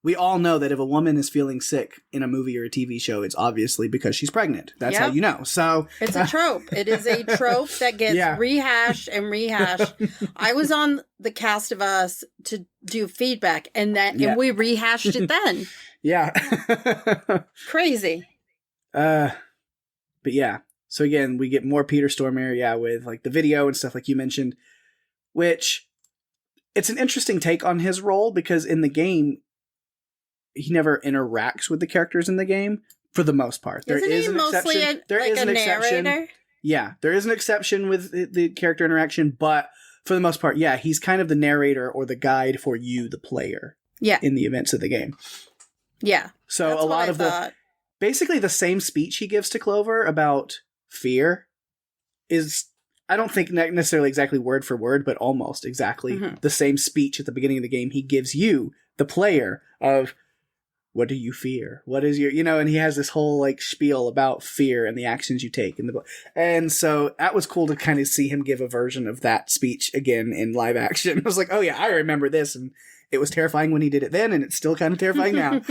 we all know that if a woman is feeling sick in a movie or a TV show, it's obviously because she's pregnant. That's how you know. So it's a trope. It is a trope that gets rehashed and rehashed. I was on The Cast of Us to do feedback, and we rehashed it then. Yeah. Crazy. But yeah. So again, we get more Peter Stormare, with like the video and stuff like you mentioned, which it's an interesting take on his role because in the game, he never interacts with the characters in the game for the most part. There is an exception. There is an exception. Yeah, there is an exception with the character interaction, but for the most part, he's kind of the narrator or the guide for you, the player. Yeah. In the events of the game. Yeah. So a lot of basically the same speech he gives to Clover about fear is, I don't think necessarily exactly word for word, but almost exactly the same speech at the beginning of the game he gives you, the player, of what do you fear? What is your, and he has this whole like spiel about fear and the actions you take in the book. And so that was cool to kind of see him give a version of that speech again in live action. I was like, oh yeah, I remember this. And it was terrifying when he did it then, and it's still kind of terrifying now.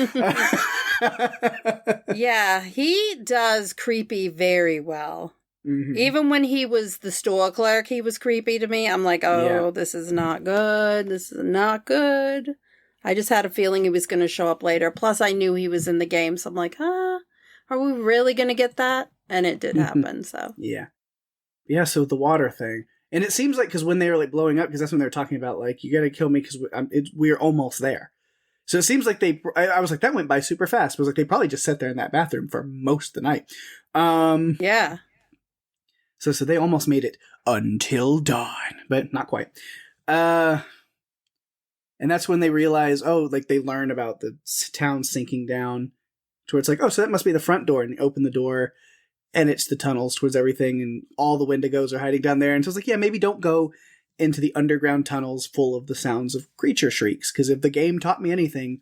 Yeah, he does creepy very well. Mm-hmm. Even when he was the store clerk, he was creepy to me. I'm like, this is not good. This is not good. I just had a feeling he was going to show up later. Plus, I knew he was in the game, so I'm like, are we really going to get that? And it did happen, so. Yeah. Yeah, so the water thing. And it seems like, because when they were like blowing up, because that's when they were talking about, like, you got to kill me because we're almost there. So it seems like I was like, that went by super fast. I was like, they probably just sat there in that bathroom for most of the night. Yeah. So they almost made it until dawn, but not quite. And that's when they realize, like they learn about the town sinking down towards like, so that must be the front door. And they open the door and it's the tunnels towards everything. And all the Wendigos are hiding down there. And so it's like, maybe don't go into the underground tunnels full of the sounds of creature shrieks. Because if the game taught me anything,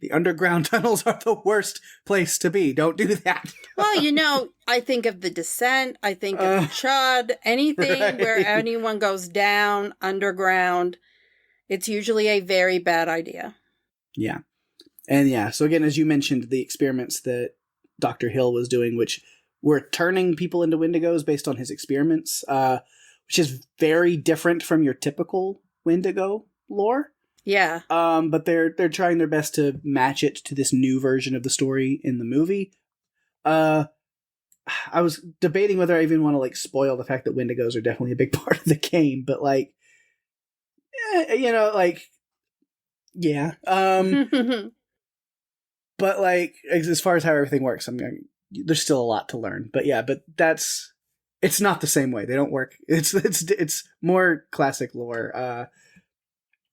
the underground tunnels are the worst place to be. Don't do that. Well, I think of The Descent. I think of Chud. Anything where anyone goes down underground, it's usually a very bad idea. Yeah. And so again, as you mentioned, the experiments that Dr. Hill was doing, which were turning people into Wendigos based on his experiments, which is very different from your typical Wendigo lore. Yeah. But they're trying their best to match it to this new version of the story in the movie. I was debating whether I even want to like spoil the fact that Wendigos are definitely a big part of the game, but like, yeah. But like, as far as how everything works, there's still a lot to learn. But yeah, it's not the same way. They don't work. It's more classic lore.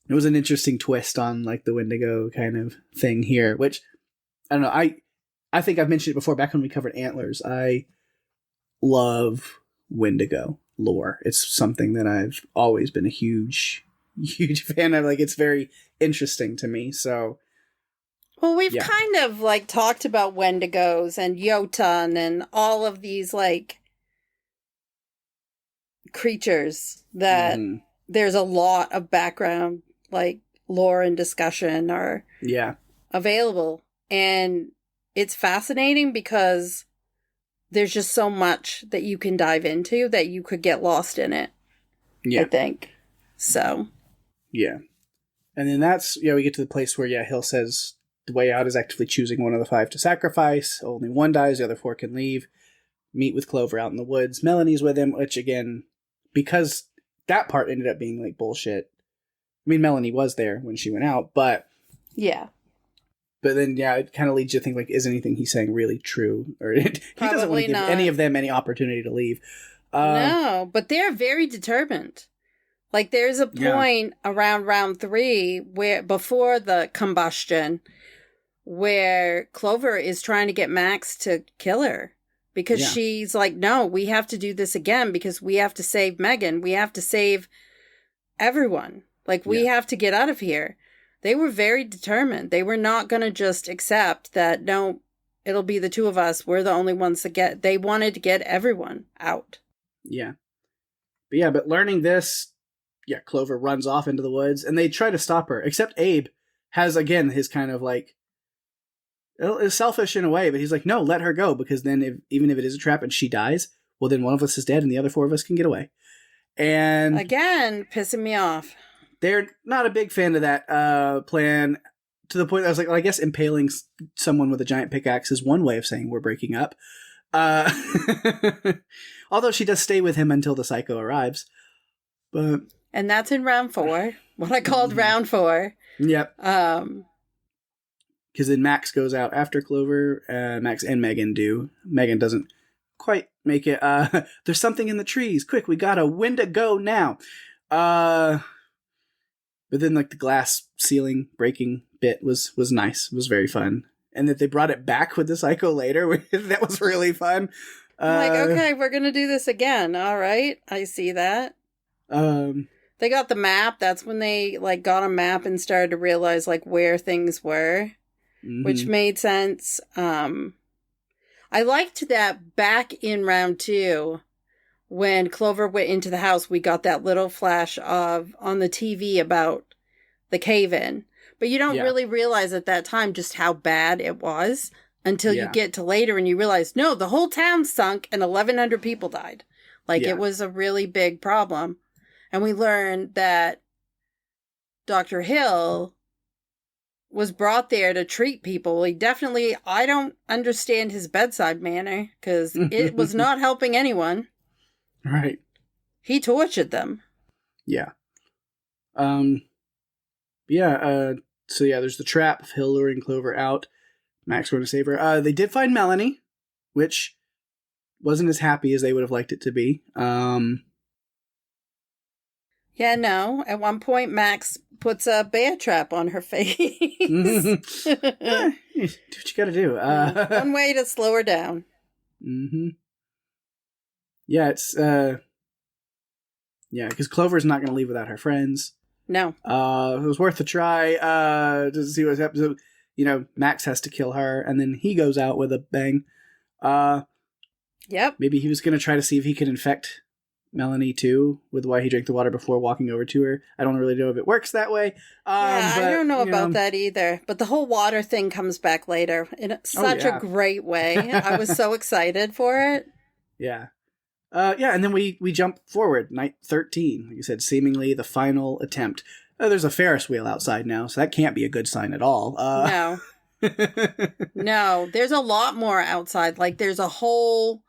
It was an interesting twist on like the Wendigo kind of thing here, which I don't know. I think I've mentioned it before back when we covered Antlers. I love Wendigo lore. It's something that I've always been a huge fan of. Like, it's very interesting to me. So, well, we've kind of like talked about Wendigos and Jotun and all of these like creatures that there's a lot of background like lore and discussion are available, and it's fascinating because there's just so much that you can dive into that you could get lost in it. I think so. Yeah. And then that's, we get to the place where, Hill says the way out is actively choosing one of the 5 to sacrifice. Only one dies, the other 4 can leave. Meet with Clover out in the woods. Melanie's with him, which again, because that part ended up being like bullshit. I mean, Melanie was there when she went out, but yeah. But then, yeah, it kind of leads you to think, like, is anything he's saying really true? Or he doesn't want to give any of them any opportunity to leave. No, but they're very determined. Like, there's a point around round 3 where, before the combustion, where Clover is trying to get Max to kill her. Because she's like, no, we have to do this again because we have to save Megan. We have to save everyone. Like, we have to get out of here. They were very determined. They were not going to just accept that, no, it'll be the 2 of us. We're the only ones that they wanted to get everyone out. Yeah. But learning this, Clover runs off into the woods and they try to stop her, except Abe has, again, his kind of like, it's selfish in a way, but he's like, no, let her go, because then even if it is a trap and she dies, well, then one of us is dead and the other 4 of us can get away. And again, pissing me off. They're not a big fan of that plan, to the point that I was like, well, I guess impaling someone with a giant pickaxe is one way of saying we're breaking up. Although she does stay with him until the psycho arrives. And that's in round 4, what I called round 4. Yep. Because then Max goes out after Clover. Max and Megan do. Megan doesn't quite make it. There's something in the trees. Quick, we got a Wendigo now. But then, like, the glass ceiling breaking bit was nice. It was very fun. And that they brought it back with the psycho later, that was really fun. Like, okay, we're going to do this again. All right, I see that. They got the map. That's when they, like, got a map and started to realize, like, where things were, which made sense. I liked that back in round 2, when Clover went into the house, we got that little flash of on the TV about the cave-in. But you don't really realize at that time just how bad it was until you get to later and you realize, no, the whole town sunk and 1,100 people died. Like, it was a really big problem. And we learned that Dr. Hill was brought there to treat people. I don't understand his bedside manner, because it was not helping anyone. Right. He tortured them. Yeah. So there's the trap of Hill luring Clover out. Max going to save her. They did find Melanie, which wasn't as happy as they would have liked it to be. Yeah, no. At one point, Max puts a bear trap on her face. Do what you gotta do. One way to slow her down. Mm-hmm. Yeah, it's because Clover's not going to leave without her friends. No. It was worth a try to see what's happening. So, Max has to kill her, and then he goes out with a bang. Yep. Maybe he was going to try to see if he could infect Melanie too, with why he drank the water before walking over to her. I don't really know if it works that way. I don't know about that either. But the whole water thing comes back later in such a great way. I was so excited for it. Yeah. And then we jump forward, night 13. Like you said, seemingly the final attempt. There's a Ferris wheel outside now, so that can't be a good sign at all. No. No, there's a lot more outside. Like, there's a whole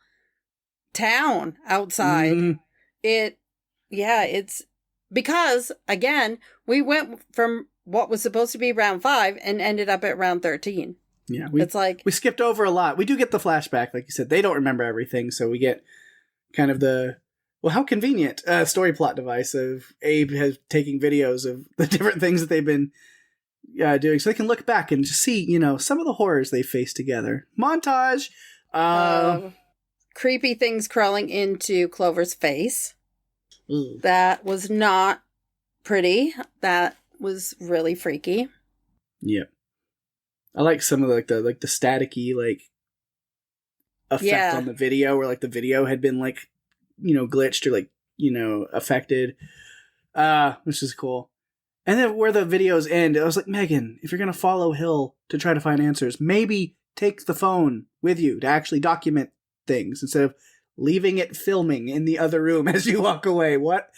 town outside. It's because, again, we went from what was supposed to be round 5 and ended up at round 13. Yeah, it's like we skipped over a lot. We do get the flashback, like you said. They don't remember everything, so we get kind of how convenient story plot device of Abe taking videos of the different things that they've been doing, so they can look back and just see, some of the horrors they faced together. Montage. Creepy things crawling into Clover's face. Ooh. That was not pretty. That was really freaky. Yep. I like some of the staticky effect on the video, where the video had been glitched or affected, which is cool. And then where the videos end, I was like, Megan, if you're gonna follow Hill to try to find answers, maybe take the phone with you to actually document things instead of leaving it filming in the other room as you walk away. What?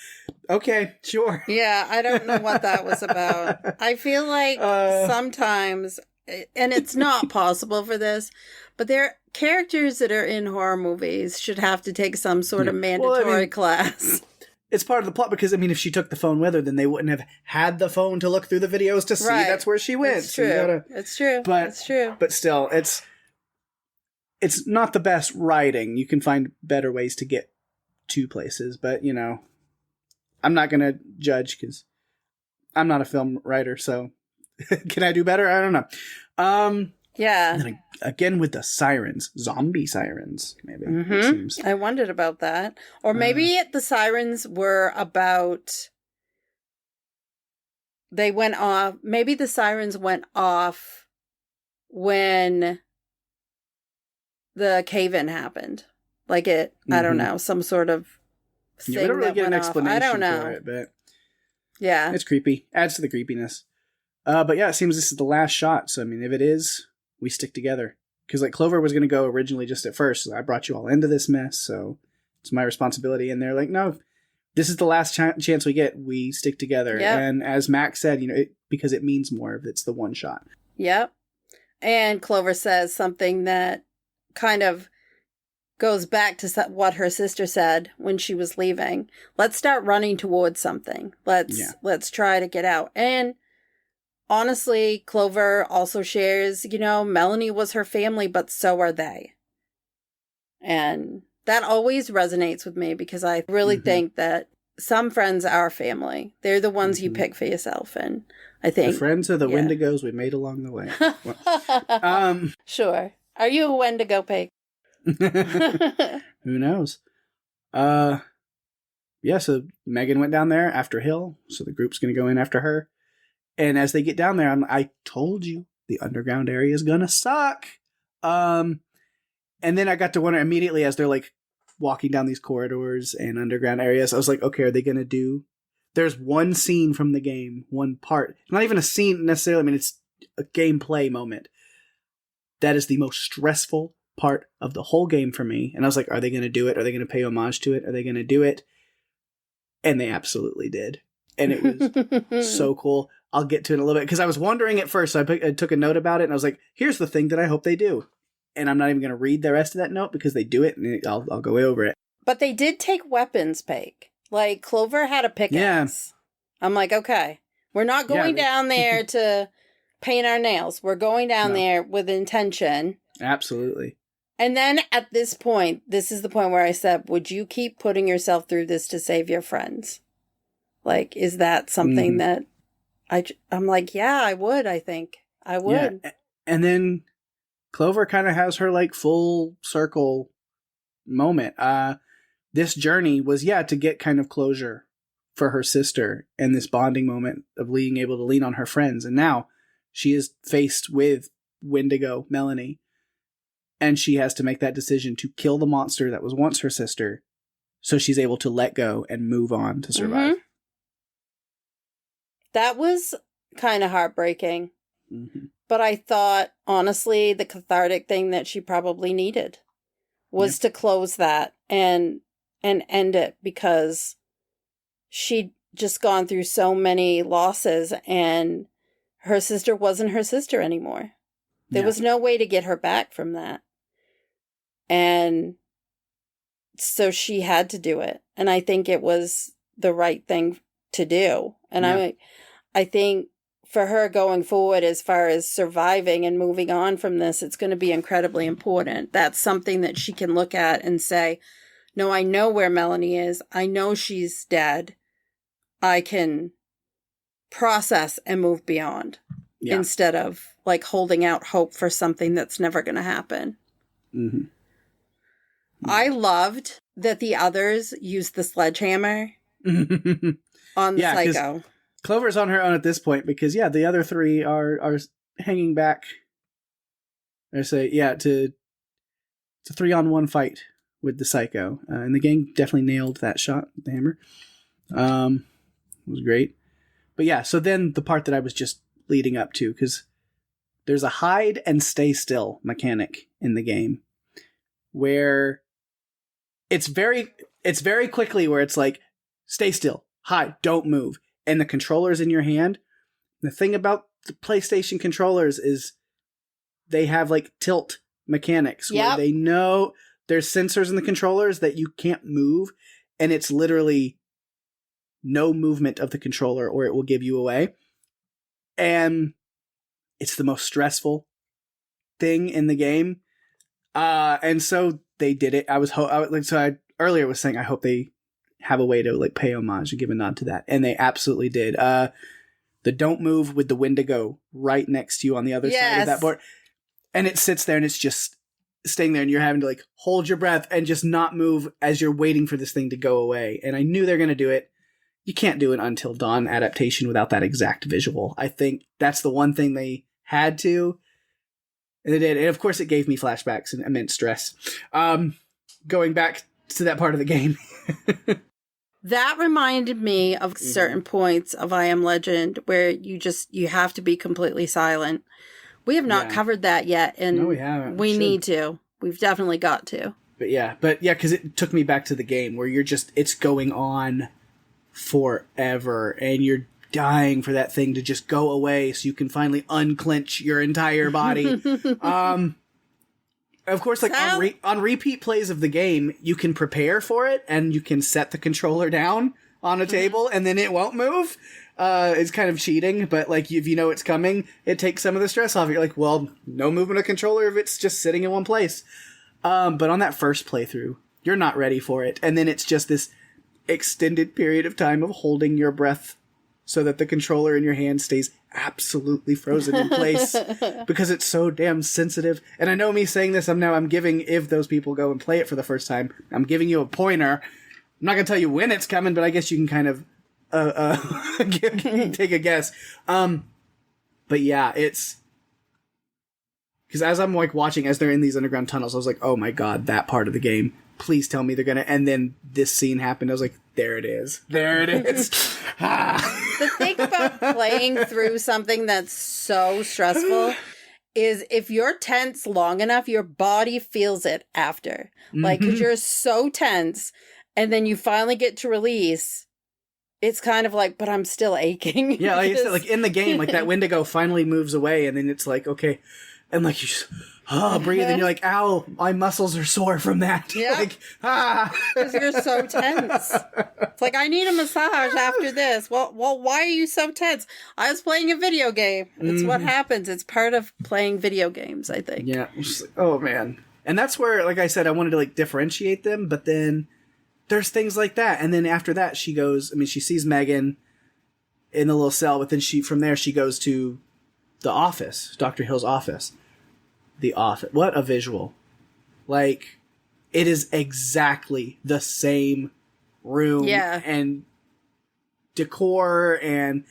Okay, sure. Yeah, I don't know what that was about. I feel like sometimes and it's not possible for this, but there characters that are in horror movies should have to take some sort of mandatory class. It's part of the plot because, I mean, if she took the phone with her, then they wouldn't have had the phone to look through the videos to see that's where she went. It's true. It's true. It's true. But still, it's not the best writing. You can find better ways to get to places, but, you know, I'm not going to judge because I'm not a film writer, so can I do better? I don't know. Yeah. And then again with the sirens, zombie sirens, maybe. It seems. I wondered about that. Or maybe the sirens were about... They went off... Maybe the sirens went off when the cave-in happened. Like it, I don't know, some sort of thing we don't really that get went an off. explanation I don't know. for it, but yeah, it's creepy. Adds to the creepiness. But yeah, it seems this is the last shot. So I mean, if it is, we stick together. Because like Clover was going to go originally just at first. I brought you all into this mess, so it's my responsibility. And they're like, no, this is the last chance we get. We stick together. Yep. And as Max said, you know, because it means more if it's the one shot. Yep. And Clover says something that kind of goes back to what her sister said when she was leaving. Let's start running towards something. Let's try to get out. And honestly, Clover also shares, you know, Melanie was her family, but so are they. And that always resonates with me because I really think that some friends are family. They're the ones you pick for yourself. And I think the friends are the Wendigos we made along the way. Sure. Are you a Wendigo, Pake? Who knows? Yeah, so Megan went down there after Hill, so the group's going to go in after her. And as they get down there, I told you the underground area is going to suck. And then I got to wonder immediately as they're like walking down these corridors and underground areas, I was like, okay, are they going to do... There's one scene from the game, one part. Not even a scene necessarily, I mean, it's a gameplay moment. That is the most stressful part of the whole game for me. And I was like, are they going to do it? Are they going to pay homage to it? Are they going to do it? And they absolutely did. And it was so cool. I'll get to it in a little bit because I was wondering at first. So I took a note about it and I was like, here's the thing that I hope they do. And I'm not even going to read the rest of that note because they do it and I'll go over it. But they did take weapons, Pake. Like Clover had a pickaxe. Yeah. I'm like, okay, we're not going down there to paint our nails. We're going down there with intention. Absolutely. And then at this point, this is the point where I said, would you keep putting yourself through this to save your friends? Like, is that something that I'm like, yeah, I would, I think. I would. Yeah. And then Clover kind of has her like full circle moment. This journey was, to get kind of closure for her sister and this bonding moment of being able to lean on her friends. And now she is faced with Wendigo Melanie. And she has to make that decision to kill the monster that was once her sister so she's able to let go and move on to survive. That was kind of heartbreaking. But I thought, honestly, the cathartic thing that she probably needed was to close that and end it because she'd just gone through so many losses and her sister wasn't her sister anymore. There was no way to get her back from that. And so she had to do it. And I think it was the right thing to do. And I think for her going forward, as far as surviving and moving on from this, it's going to be incredibly important. That's something that she can look at and say, no, I know where Melanie is. I know she's dead. I can process and move beyond instead of like holding out hope for something that's never going to happen. I loved that the others used the sledgehammer on the psycho. Clover's on her own at this point because, the other three are hanging back. I say, it's a 3-on-1 fight with the psycho. And the gang definitely nailed that shot with the hammer. It was great. But so then the part that I was just leading up to, because there's a hide and stay still mechanic in the game where it's very quickly where it's like, stay still, hide, don't move. And the controller's in your hand. The thing about the PlayStation controllers is they have like tilt mechanics where Yep. they know there's sensors in the controllers that you can't move, and it's literally no movement of the controller or it will give you away. And it's the most stressful thing in the game. And so they did it. I earlier was saying I hope they have a way to like pay homage and give a nod to that, and they absolutely did. The don't move with the Wendigo right next to you on the other side of that board, and it sits there and it's just staying there, and you're having to like hold your breath and just not move as you're waiting for this thing to go away. And I knew they're going to do it. You can't do an Until Dawn adaptation without that exact visual. I think that's the one thing they had to. And they did. And of course, it gave me flashbacks and immense stress. Going back to that part of the game. That reminded me of certain points of I Am Legend where you have to be completely silent. We have not covered that yet, and no, we haven't. We need to. We've definitely got to. But yeah, because it took me back to the game where it's going on forever, and you're dying for that thing to just go away so you can finally unclench your entire body. Of course, like on repeat plays of the game, you can prepare for it and you can set the controller down on a table and then it won't move. It's kind of cheating, but like if you know it's coming, it takes some of the stress off. You're like, well, no movement of controller if it's just sitting in one place. But on that first playthrough, you're not ready for it. And then it's just this extended period of time of holding your breath so that the controller in your hand stays absolutely frozen in place because it's so damn sensitive. And I know me saying this, I'm giving, if those people go and play it for the first time, I'm giving you a pointer. I'm not going to tell you when it's coming, but I guess you can kind of take a guess. But yeah, it's because as I'm like watching as they're in these underground tunnels, I was like, oh my god, that part of the game. Please tell me they're gonna. And then this scene happened. I was like, there it is. There it is. The thing about playing through something that's so stressful is if you're tense long enough, your body feels it after. Like, because you're so tense, and then you finally get to release. It's kind of like, but I'm still aching. Yeah, like I said, like in the game, like that Wendigo finally moves away, and then it's like, okay, and like you just breathe, and you're like, ow, my muscles are sore from that. Yeah, like because you're so tense. It's like, I need a massage after this. Well, why are you so tense? I was playing a video game. It's what happens. It's part of playing video games, I think. Yeah, just like, oh man, and that's where, like I said, I wanted to like differentiate them, but then there's things like that, and then after that, she goes. I mean, she sees Megan in the little cell, but then from there she goes to the office, Dr. Hill's office. The office. What a visual! Like, it is exactly the same room and decor, and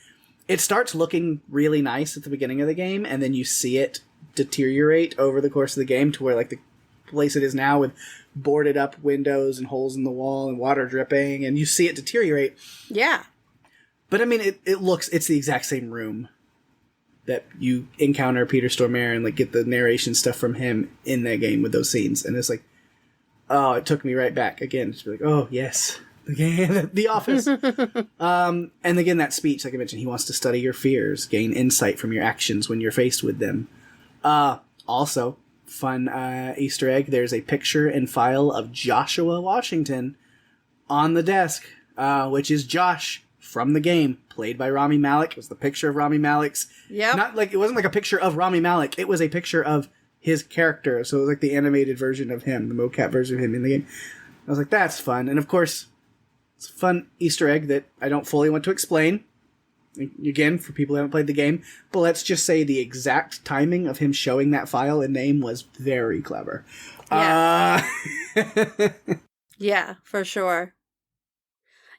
it starts looking really nice at the beginning of the game, and then you see it deteriorate over the course of the game to where like the place it is now with boarded up windows and holes in the wall and water dripping, and you see it deteriorate. Yeah. But I mean, it's the exact same room that you encounter Peter Stormare and like get the narration stuff from him in that game with those scenes. And it's like, oh, it took me right back again. It's like, oh yes, the game, the office. And again, that speech, like I mentioned, he wants to study your fears, gain insight from your actions when you're faced with them. Also, fun Easter egg, there's a picture and file of Joshua Washington on the desk, which is Josh from the game, played by Rami Malek. It was the picture of Rami Malek's. Yeah. Not like, it wasn't like a picture of Rami Malek. It was a picture of his character. So it was like the animated version of him, the mocap version of him in the game. I was like, that's fun. And of course, it's a fun Easter egg that I don't fully want to explain. Again, for people who haven't played the game. But let's just say the exact timing of him showing that file and name was very clever. Yeah. Yeah, for sure.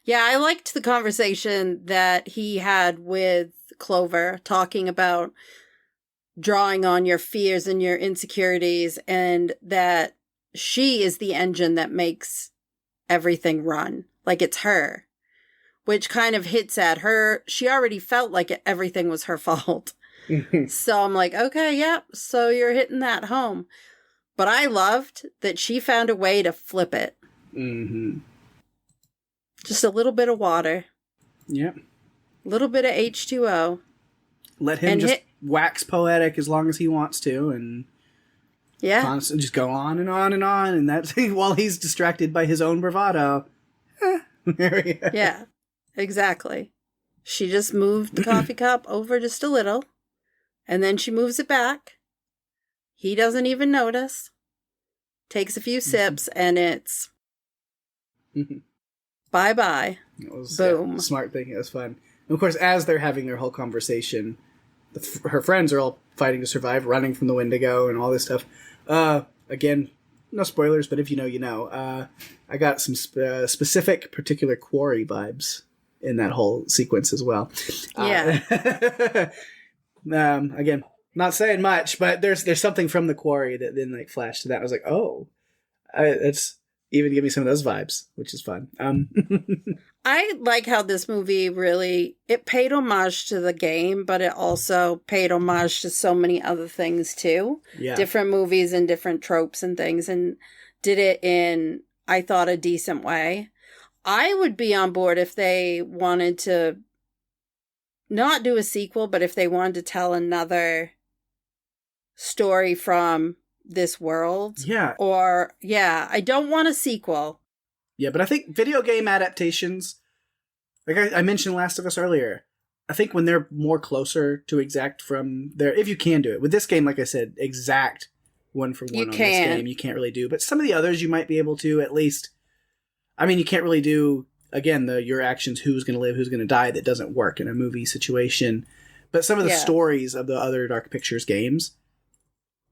Yeah, I liked the conversation that he had with Clover, talking about drawing on your fears and your insecurities, and that she is the engine that makes everything run. Like, it's her. Which kind of hits at her. She already felt like everything was her fault. So I'm like, okay, yeah, so you're hitting that home. But I loved that she found a way to flip it. Mm-hmm. Just a little bit of water. Yep. A little bit of H2O. Let him just wax poetic as long as he wants to, and constantly just go on and on and on, and that's while he's distracted by his own bravado. Yeah, exactly. She just moved the coffee cup over just a little, and then she moves it back. He doesn't even notice. Takes a few sips, and it's bye-bye. Boom. Smart thing. It was fun. And of course, as they're having their whole conversation, her friends are all fighting to survive, running from the Wendigo and all this stuff. Again, no spoilers, but if you know, you know. I got some specific, particular Quarry vibes in that whole sequence as well. Yeah. Again, not saying much, but there's something from the Quarry that then like flashed to that. I was like, oh, it's even give me some of those vibes, which is fun. I like how this movie it paid homage to the game, but it also paid homage to so many other things too. Yeah. Different movies and different tropes and things, and did it in, I thought, a decent way. I would be on board if they wanted to not do a sequel, but if they wanted to tell another story from this world. Yeah. Or, I don't want a sequel. Yeah, but I think video game adaptations, like I mentioned Last of Us earlier, I think when they're more closer to exact from their, if you can do it. With this game, like I said, exact one for one on this game, you can't really do. But some of the others you might be able to at least. I mean, you can't really do, again, your actions, who's going to live, who's going to die, that doesn't work in a movie situation. But some of the stories of the other Dark Pictures games,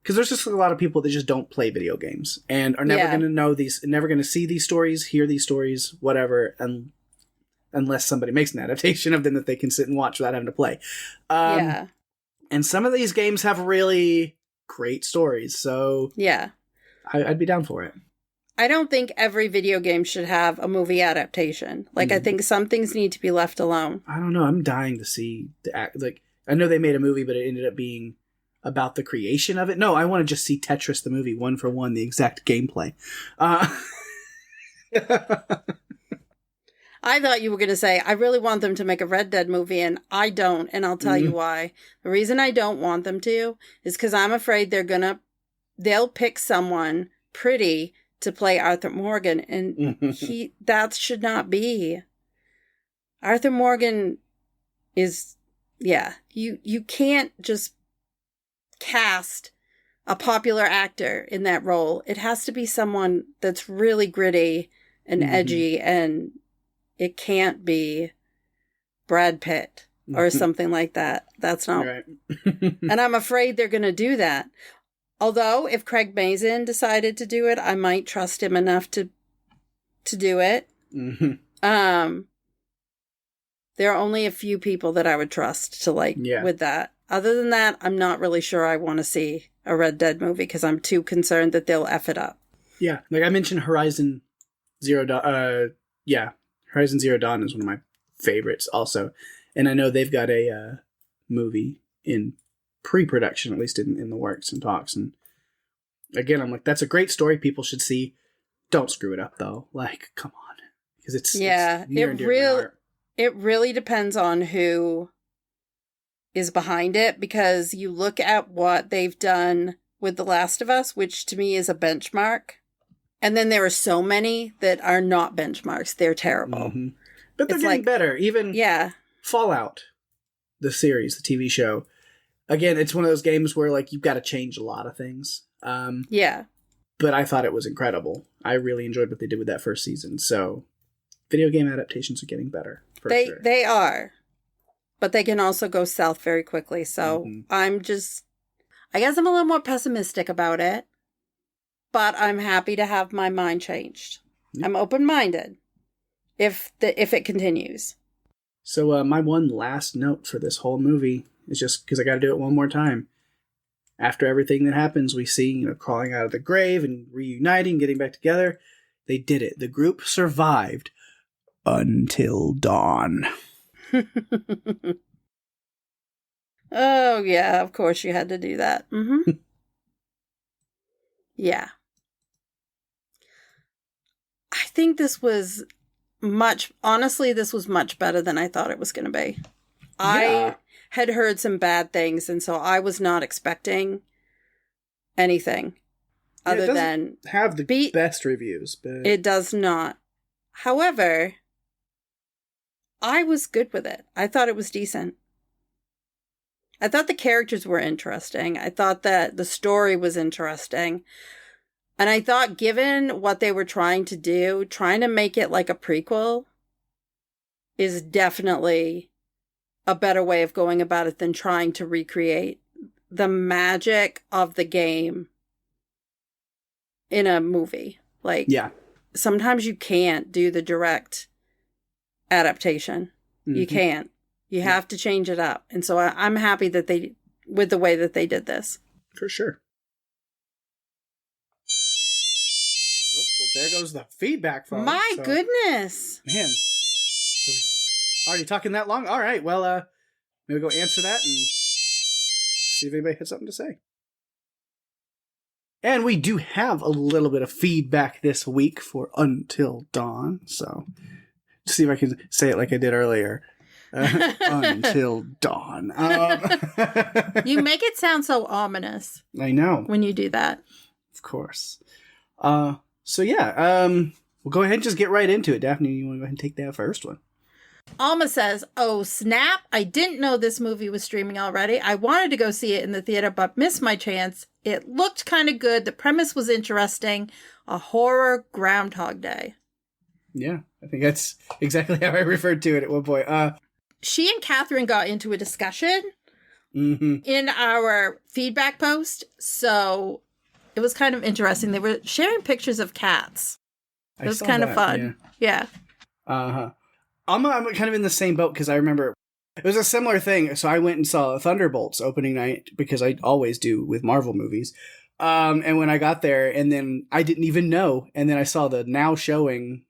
because there's just a lot of people that just don't play video games and are never going to know these, never going to see these stories, hear these stories, whatever, unless somebody makes an adaptation of them that they can sit and watch without having to play. And some of these games have really great stories, so I'd be down for it. I don't think every video game should have a movie adaptation. Like, I think some things need to be left alone. I don't know. I'm dying to see I know they made a movie, but it ended up being about the creation of it. No, I want to just see Tetris the movie, one for one, the exact gameplay. I thought you were going to say, I really want them to make a Red Dead movie, and I don't, and I'll tell you why. The reason I don't want them to is because I'm afraid they'll pick someone pretty to play Arthur Morgan, and that should not be. Arthur Morgan is, you can't just cast a popular actor in that role. It has to be someone that's really gritty and edgy, and it can't be Brad Pitt or something like that. That's not right. And I'm afraid they're going to do that. Although, if Craig Mazin decided to do it, I might trust him enough to do it. There are only a few people that I would trust to with that. Other than that, I'm not really sure I want to see a Red Dead movie because I'm too concerned that they'll F it up. Yeah, like I mentioned Horizon Zero Dawn. Horizon Zero Dawn is one of my favorites also. And I know they've got a movie in pre-production, at least in the works and talks. And again, I'm like, that's a great story people should see. Don't screw it up, though. Like, come on. Because it's near and dear to my heart. It really depends on who is behind it, because you look at what they've done with The Last of Us, which to me is a benchmark. And then there are so many that are not benchmarks. They're terrible. But they're getting better. Even Fallout, the series, the TV show. Again, it's one of those games where you've got to change a lot of things. But I thought it was incredible. I really enjoyed what they did with that first season. So video game adaptations are getting better. Sure. They are. But they can also go south very quickly. So I guess I'm a little more pessimistic about it. But I'm happy to have my mind changed. I'm open-minded if it continues. So my one last note for this whole movie is just because I got to do it one more time. After everything that happens, we see, crawling out of the grave and reuniting, getting back together. They did it. The group survived until dawn. Oh, yeah, of course you had to do that. Yeah. I think this was much better than I thought it was going to be. I had heard some bad things, and so I was not expecting anything other than have the best reviews, but it does not. However, I was good with it. I thought it was decent. I thought the characters were interesting. I thought that the story was interesting. And I thought, given what they were trying to do, trying to make it like a prequel is definitely a better way of going about it than trying to recreate the magic of the game in a movie. Like, yeah. Sometimes you can't do the direct adaptation. Mm-hmm. You can't. You have to change it up. And so I'm happy that with the way that they did this. For sure. Oh, well, there goes the feedback phone. My goodness. Man. Already talking that long? All right. Well, maybe go answer that and see if anybody has something to say. And we do have a little bit of feedback this week for Until Dawn. So, see if I can say it like I did earlier. Until Dawn. You make it sound so ominous. I know. When you do that. Of course. So yeah, we'll go ahead and just get right into it. Daphne, you want to go ahead and take that first one? Alma says, "Oh, snap. I didn't know this movie was streaming already. I wanted to go see it in the theater, but missed my chance. It looked kind of good. The premise was interesting. A horror Groundhog Day." Yeah, I think that's exactly how I referred to it at one point. She and Catherine got into a discussion in our feedback post, so it was kind of interesting. They were sharing pictures of cats. It was kind of fun. Yeah. Uh-huh. I'm kind of in the same boat because I remember it was a similar thing. So I went and saw Thunderbolts opening night because I always do with Marvel movies. And when I got there, and then I didn't even know, and then I saw the now showing,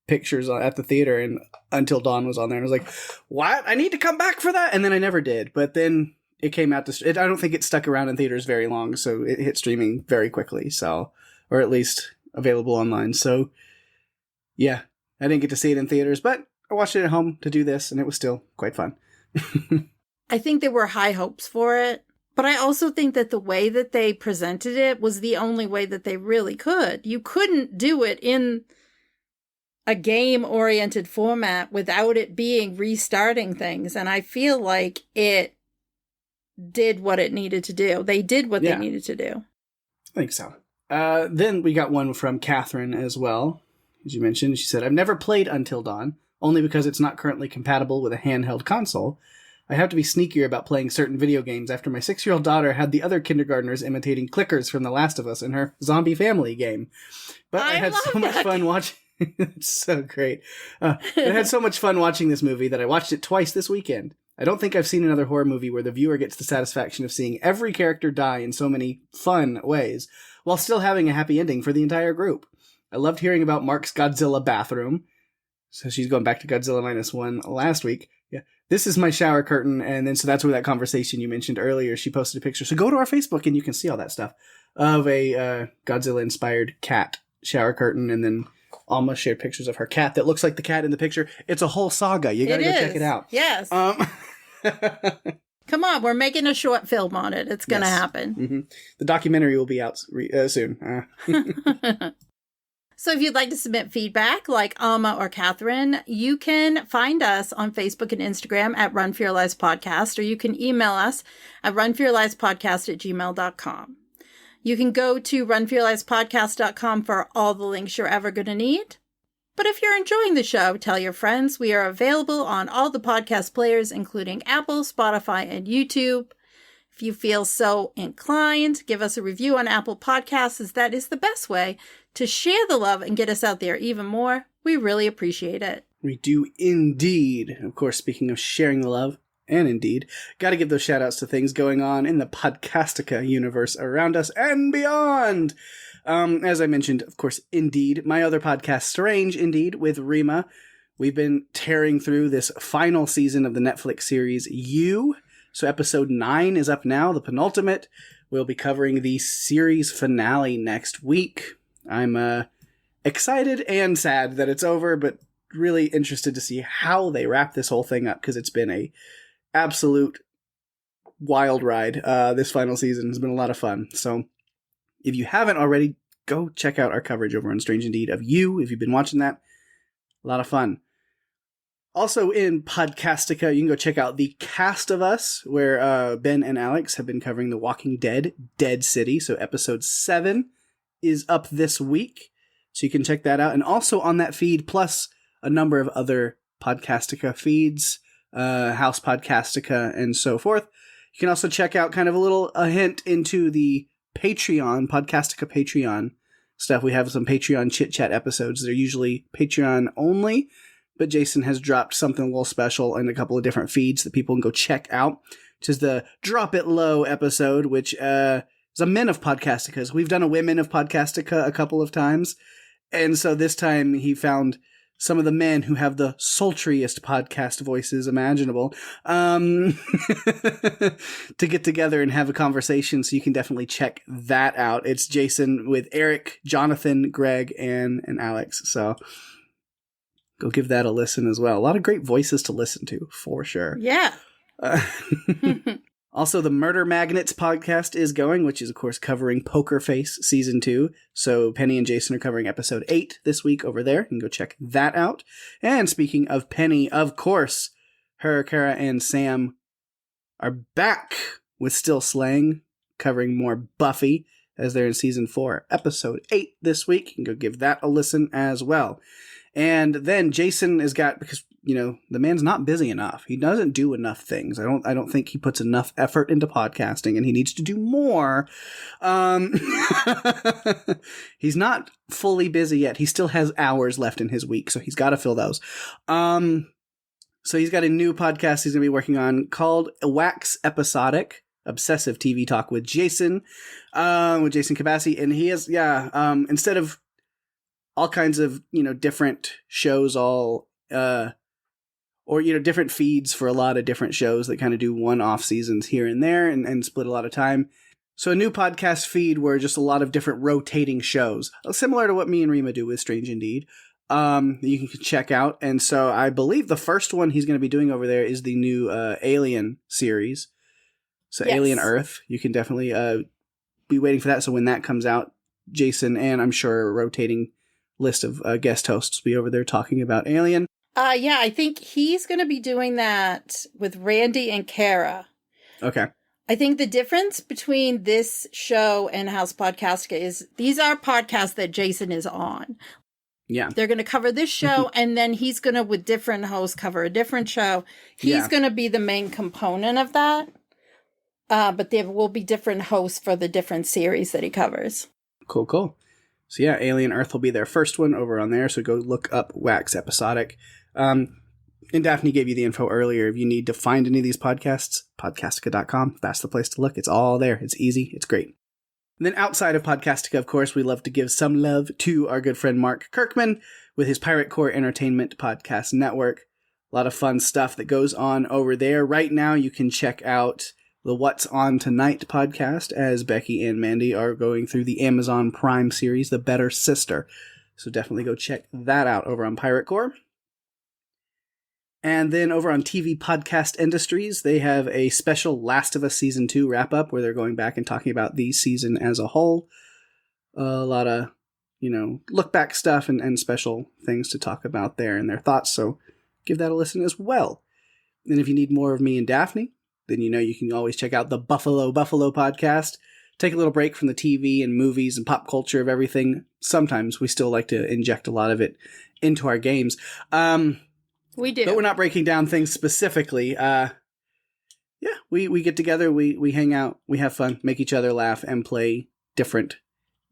pictures at the theater, and Until Dawn was on there, and I was like, what? I need to come back for that? And then I never did. But then it came out I don't think it stuck around in theaters very long, so it hit streaming very quickly, or at least available online. So, yeah, I didn't get to see it in theaters, but I watched it at home to do this, and it was still quite fun. I think there were high hopes for it, but I also think that the way that they presented it was the only way that they really could. You couldn't do it in a game-oriented format without it being restarting things, and I feel like it did what it needed to do. They did what they needed to do. I think so. Then we got one from Catherine as well. As you mentioned, she said, "I've never played Until Dawn, only because it's not currently compatible with a handheld console. I have to be sneakier about playing certain video games after my 6-year-old daughter had the other kindergartners imitating clickers from The Last of Us in her Zombie Family game. But I had so much fun watching..." It's so great. I had so much fun watching this movie that I watched it twice this weekend. I don't think I've seen another horror movie where the viewer gets the satisfaction of seeing every character die in so many fun ways, while still having a happy ending for the entire group. I loved hearing about Mark's Godzilla bathroom. So she's going back to Godzilla -1 last week. Yeah. "This is my shower curtain." And then, so that's where that conversation you mentioned earlier, she posted a picture. So go to our Facebook and you can see all that stuff of a Godzilla-inspired cat shower curtain. And then Alma shared pictures of her cat that looks like the cat in the picture. It's a whole saga. You gotta go check it out. Yes. Come on, we're making a short film on it. It's gonna happen. Mm-hmm. The documentary will be out soon. So if you'd like to submit feedback like Alma or Catherine, you can find us on Facebook and Instagram at Run For Your Lives Podcast, or you can email us at runforyourlivespodcast@gmail.com. You can go to runforyourlivespodcast.com for all the links you're ever going to need. But if you're enjoying the show, tell your friends. We are available on all the podcast players, including Apple, Spotify, and YouTube. If you feel so inclined, give us a review on Apple Podcasts, as that is the best way to share the love and get us out there even more. We really appreciate it. We do indeed. Of course, speaking of sharing the love, and indeed, got to give those shout outs to things going on in the Podcastica universe around us and beyond. As I mentioned, of course, Indeed, my other podcast, Strange Indeed, with Rima. We've been tearing through this final season of the Netflix series You. So episode 9 is up now, the penultimate. We'll be covering the series finale next week. I'm excited and sad that it's over, but really interested to see how they wrap this whole thing up, because it's been a absolute wild ride. This final season has been a lot of fun. So if you haven't already, go check out our coverage over on Strange Indeed of You. If you've been watching that, a lot of fun. Also in Podcastica, you can go check out the Cast of Us, where Ben and Alex have been covering The Walking Dead, Dead City. So episode 7 is up this week. So you can check that out. And also on that feed, plus a number of other Podcastica feeds, House Podcastica, and so forth. You can also check out kind of a hint into the Patreon, Podcastica Patreon stuff. We have some Patreon chit-chat episodes. They're usually Patreon only, but Jason has dropped something a little special in a couple of different feeds that people can go check out, which is the Drop It Low episode, which is a Men of Podcasticas. We've done a Women of Podcastica a couple of times, and so this time he found some of the men who have the sultriest podcast voices imaginable to get together and have a conversation. So you can definitely check that out. It's Jason with Eric, Jonathan, Greg, and Alex. So go give that a listen as well. A lot of great voices to listen to, for sure. Yeah. Also, the Murder Magnets podcast is going, which is, of course, covering Poker Face Season 2. So Penny and Jason are covering Episode 8 this week over there. You can go check that out. And speaking of Penny, of course, her, Kara, and Sam are back with Still Slaying, covering more Buffy, as they're in Season 4, Episode 8 this week. You can go give that a listen as well. And then Jason has got, because, you know, the man's not busy enough. He doesn't do enough things. I don't think he puts enough effort into podcasting, and he needs to do more. He's not fully busy yet. He still has hours left in his week, so he's got to fill those. So he's got a new podcast he's going to be working on called Wax Episodic, Obsessive TV Talk with Jason Kabassi. And he has, instead of all kinds of, different shows, different feeds for a lot of different shows that kind of do one-off seasons here and there and split a lot of time. So a new podcast feed where just a lot of different rotating shows, similar to what me and Rima do with Strange Indeed, you can check out. And so I believe the first one he's going to be doing over there is the new Alien series. So yes. Alien Earth, you can definitely be waiting for that. So when that comes out, Jason and I'm sure a rotating list of guest hosts will be over there talking about Alien. I think he's going to be doing that with Randy and Kara. Okay. I think the difference between this show and House Podcastica is these are podcasts that Jason is on. Yeah. They're going to cover this show, and then he's going to, with different hosts, cover a different show. He's going to be the main component of that. But there will be different hosts for the different series that he covers. Cool. So Alien Earth will be their first one over on there. So go look up Wax Episodic. And Daphne gave you the info earlier. If you need to find any of these podcasts, podcastica.com. That's the place to look. It's all there. It's easy. It's great. And then outside of Podcastica, of course, we love to give some love to our good friend Mark Kirkman with his Pirate Core Entertainment Podcast Network. A lot of fun stuff that goes on over there. Right now, you can check out the What's On Tonight podcast as Becky and Mandy are going through the Amazon Prime series, The Better Sister. So definitely go check that out over on Pirate Core. And then over on TV Podcast Industries, they have a special Last of Us Season 2 wrap-up where they're going back and talking about the season as a whole. A lot of, look-back stuff and special things to talk about there and their thoughts, so give that a listen as well. And if you need more of me and Daphne, then you can always check out the Buffalo podcast. Take a little break from the TV and movies and pop culture of everything. Sometimes we still like to inject a lot of it into our games. We do. But we're not breaking down things specifically. We get together, we hang out, we have fun, make each other laugh, and play different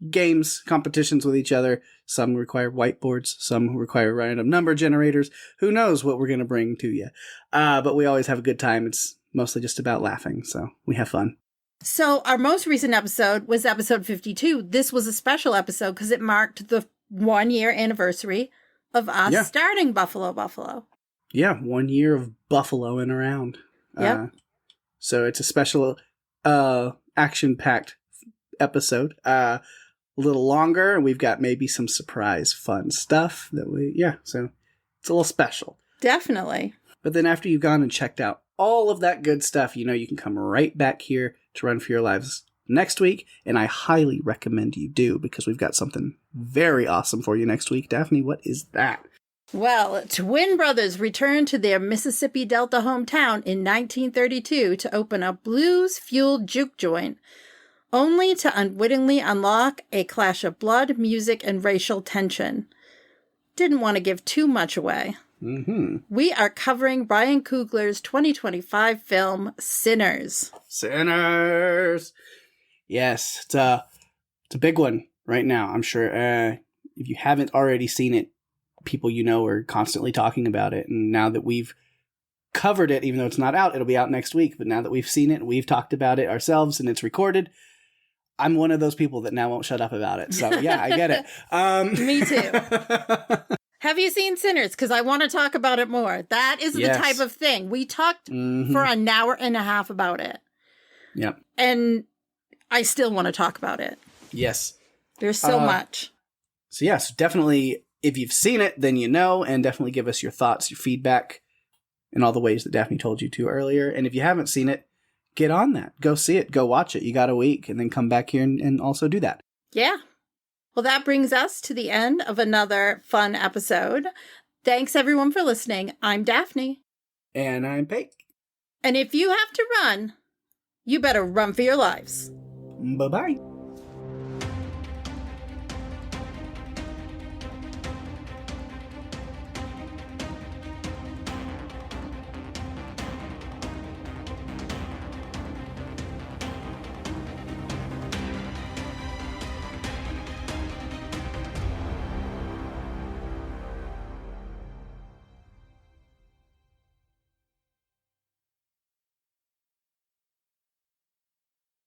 games, competitions with each other. Some require whiteboards, some require random number generators. Who knows what we're going to bring to you. But we always have a good time. It's mostly just about laughing, so we have fun. So our most recent episode was episode 52. This was a special episode because it marked the 1-year anniversary of us starting Buffalo. Yeah, 1 year of buffaloing around. Yep. So it's a special action-packed episode. A little longer, and we've got maybe some surprise fun stuff so it's a little special. Definitely. But then after you've gone and checked out all of that good stuff, you know you can come right back here to Run for Your Lives next week, and I highly recommend you do, because we've got something very awesome for you next week. Daphne, what is that? Well, twin brothers returned to their Mississippi Delta hometown in 1932 to open a blues-fueled juke joint, only to unwittingly unlock a clash of blood, music, and racial tension. Didn't want to give too much away. Mm-hmm. We are covering Brian Coogler's 2025 film, Sinners. Sinners! Yes, it's a big one right now, I'm sure. If you haven't already seen it, people you know are constantly talking about it. And now that we've covered it, even though it's not out, it'll be out next week. But now that we've seen it, we've talked about it ourselves, and it's recorded, I'm one of those people that now won't shut up about it. So yeah, I get it. Me too. Have you seen Sinners? Because I want to talk about it more. That is Yes. the type of thing. We talked for an hour and a half about it. Yep. And I still want to talk about it. Yes. There's so much. So yes, definitely, if you've seen it, then you know, and definitely give us your thoughts, your feedback, in all the ways that Daphne told you to earlier. And if you haven't seen it, get on that. Go see it. Go watch it. You got a week, and then come back here and also do that. Yeah. Well, that brings us to the end of another fun episode. Thanks, everyone, for listening. I'm Daphne. And I'm Pake. And if you have to run, you better run for your lives. Bye-bye.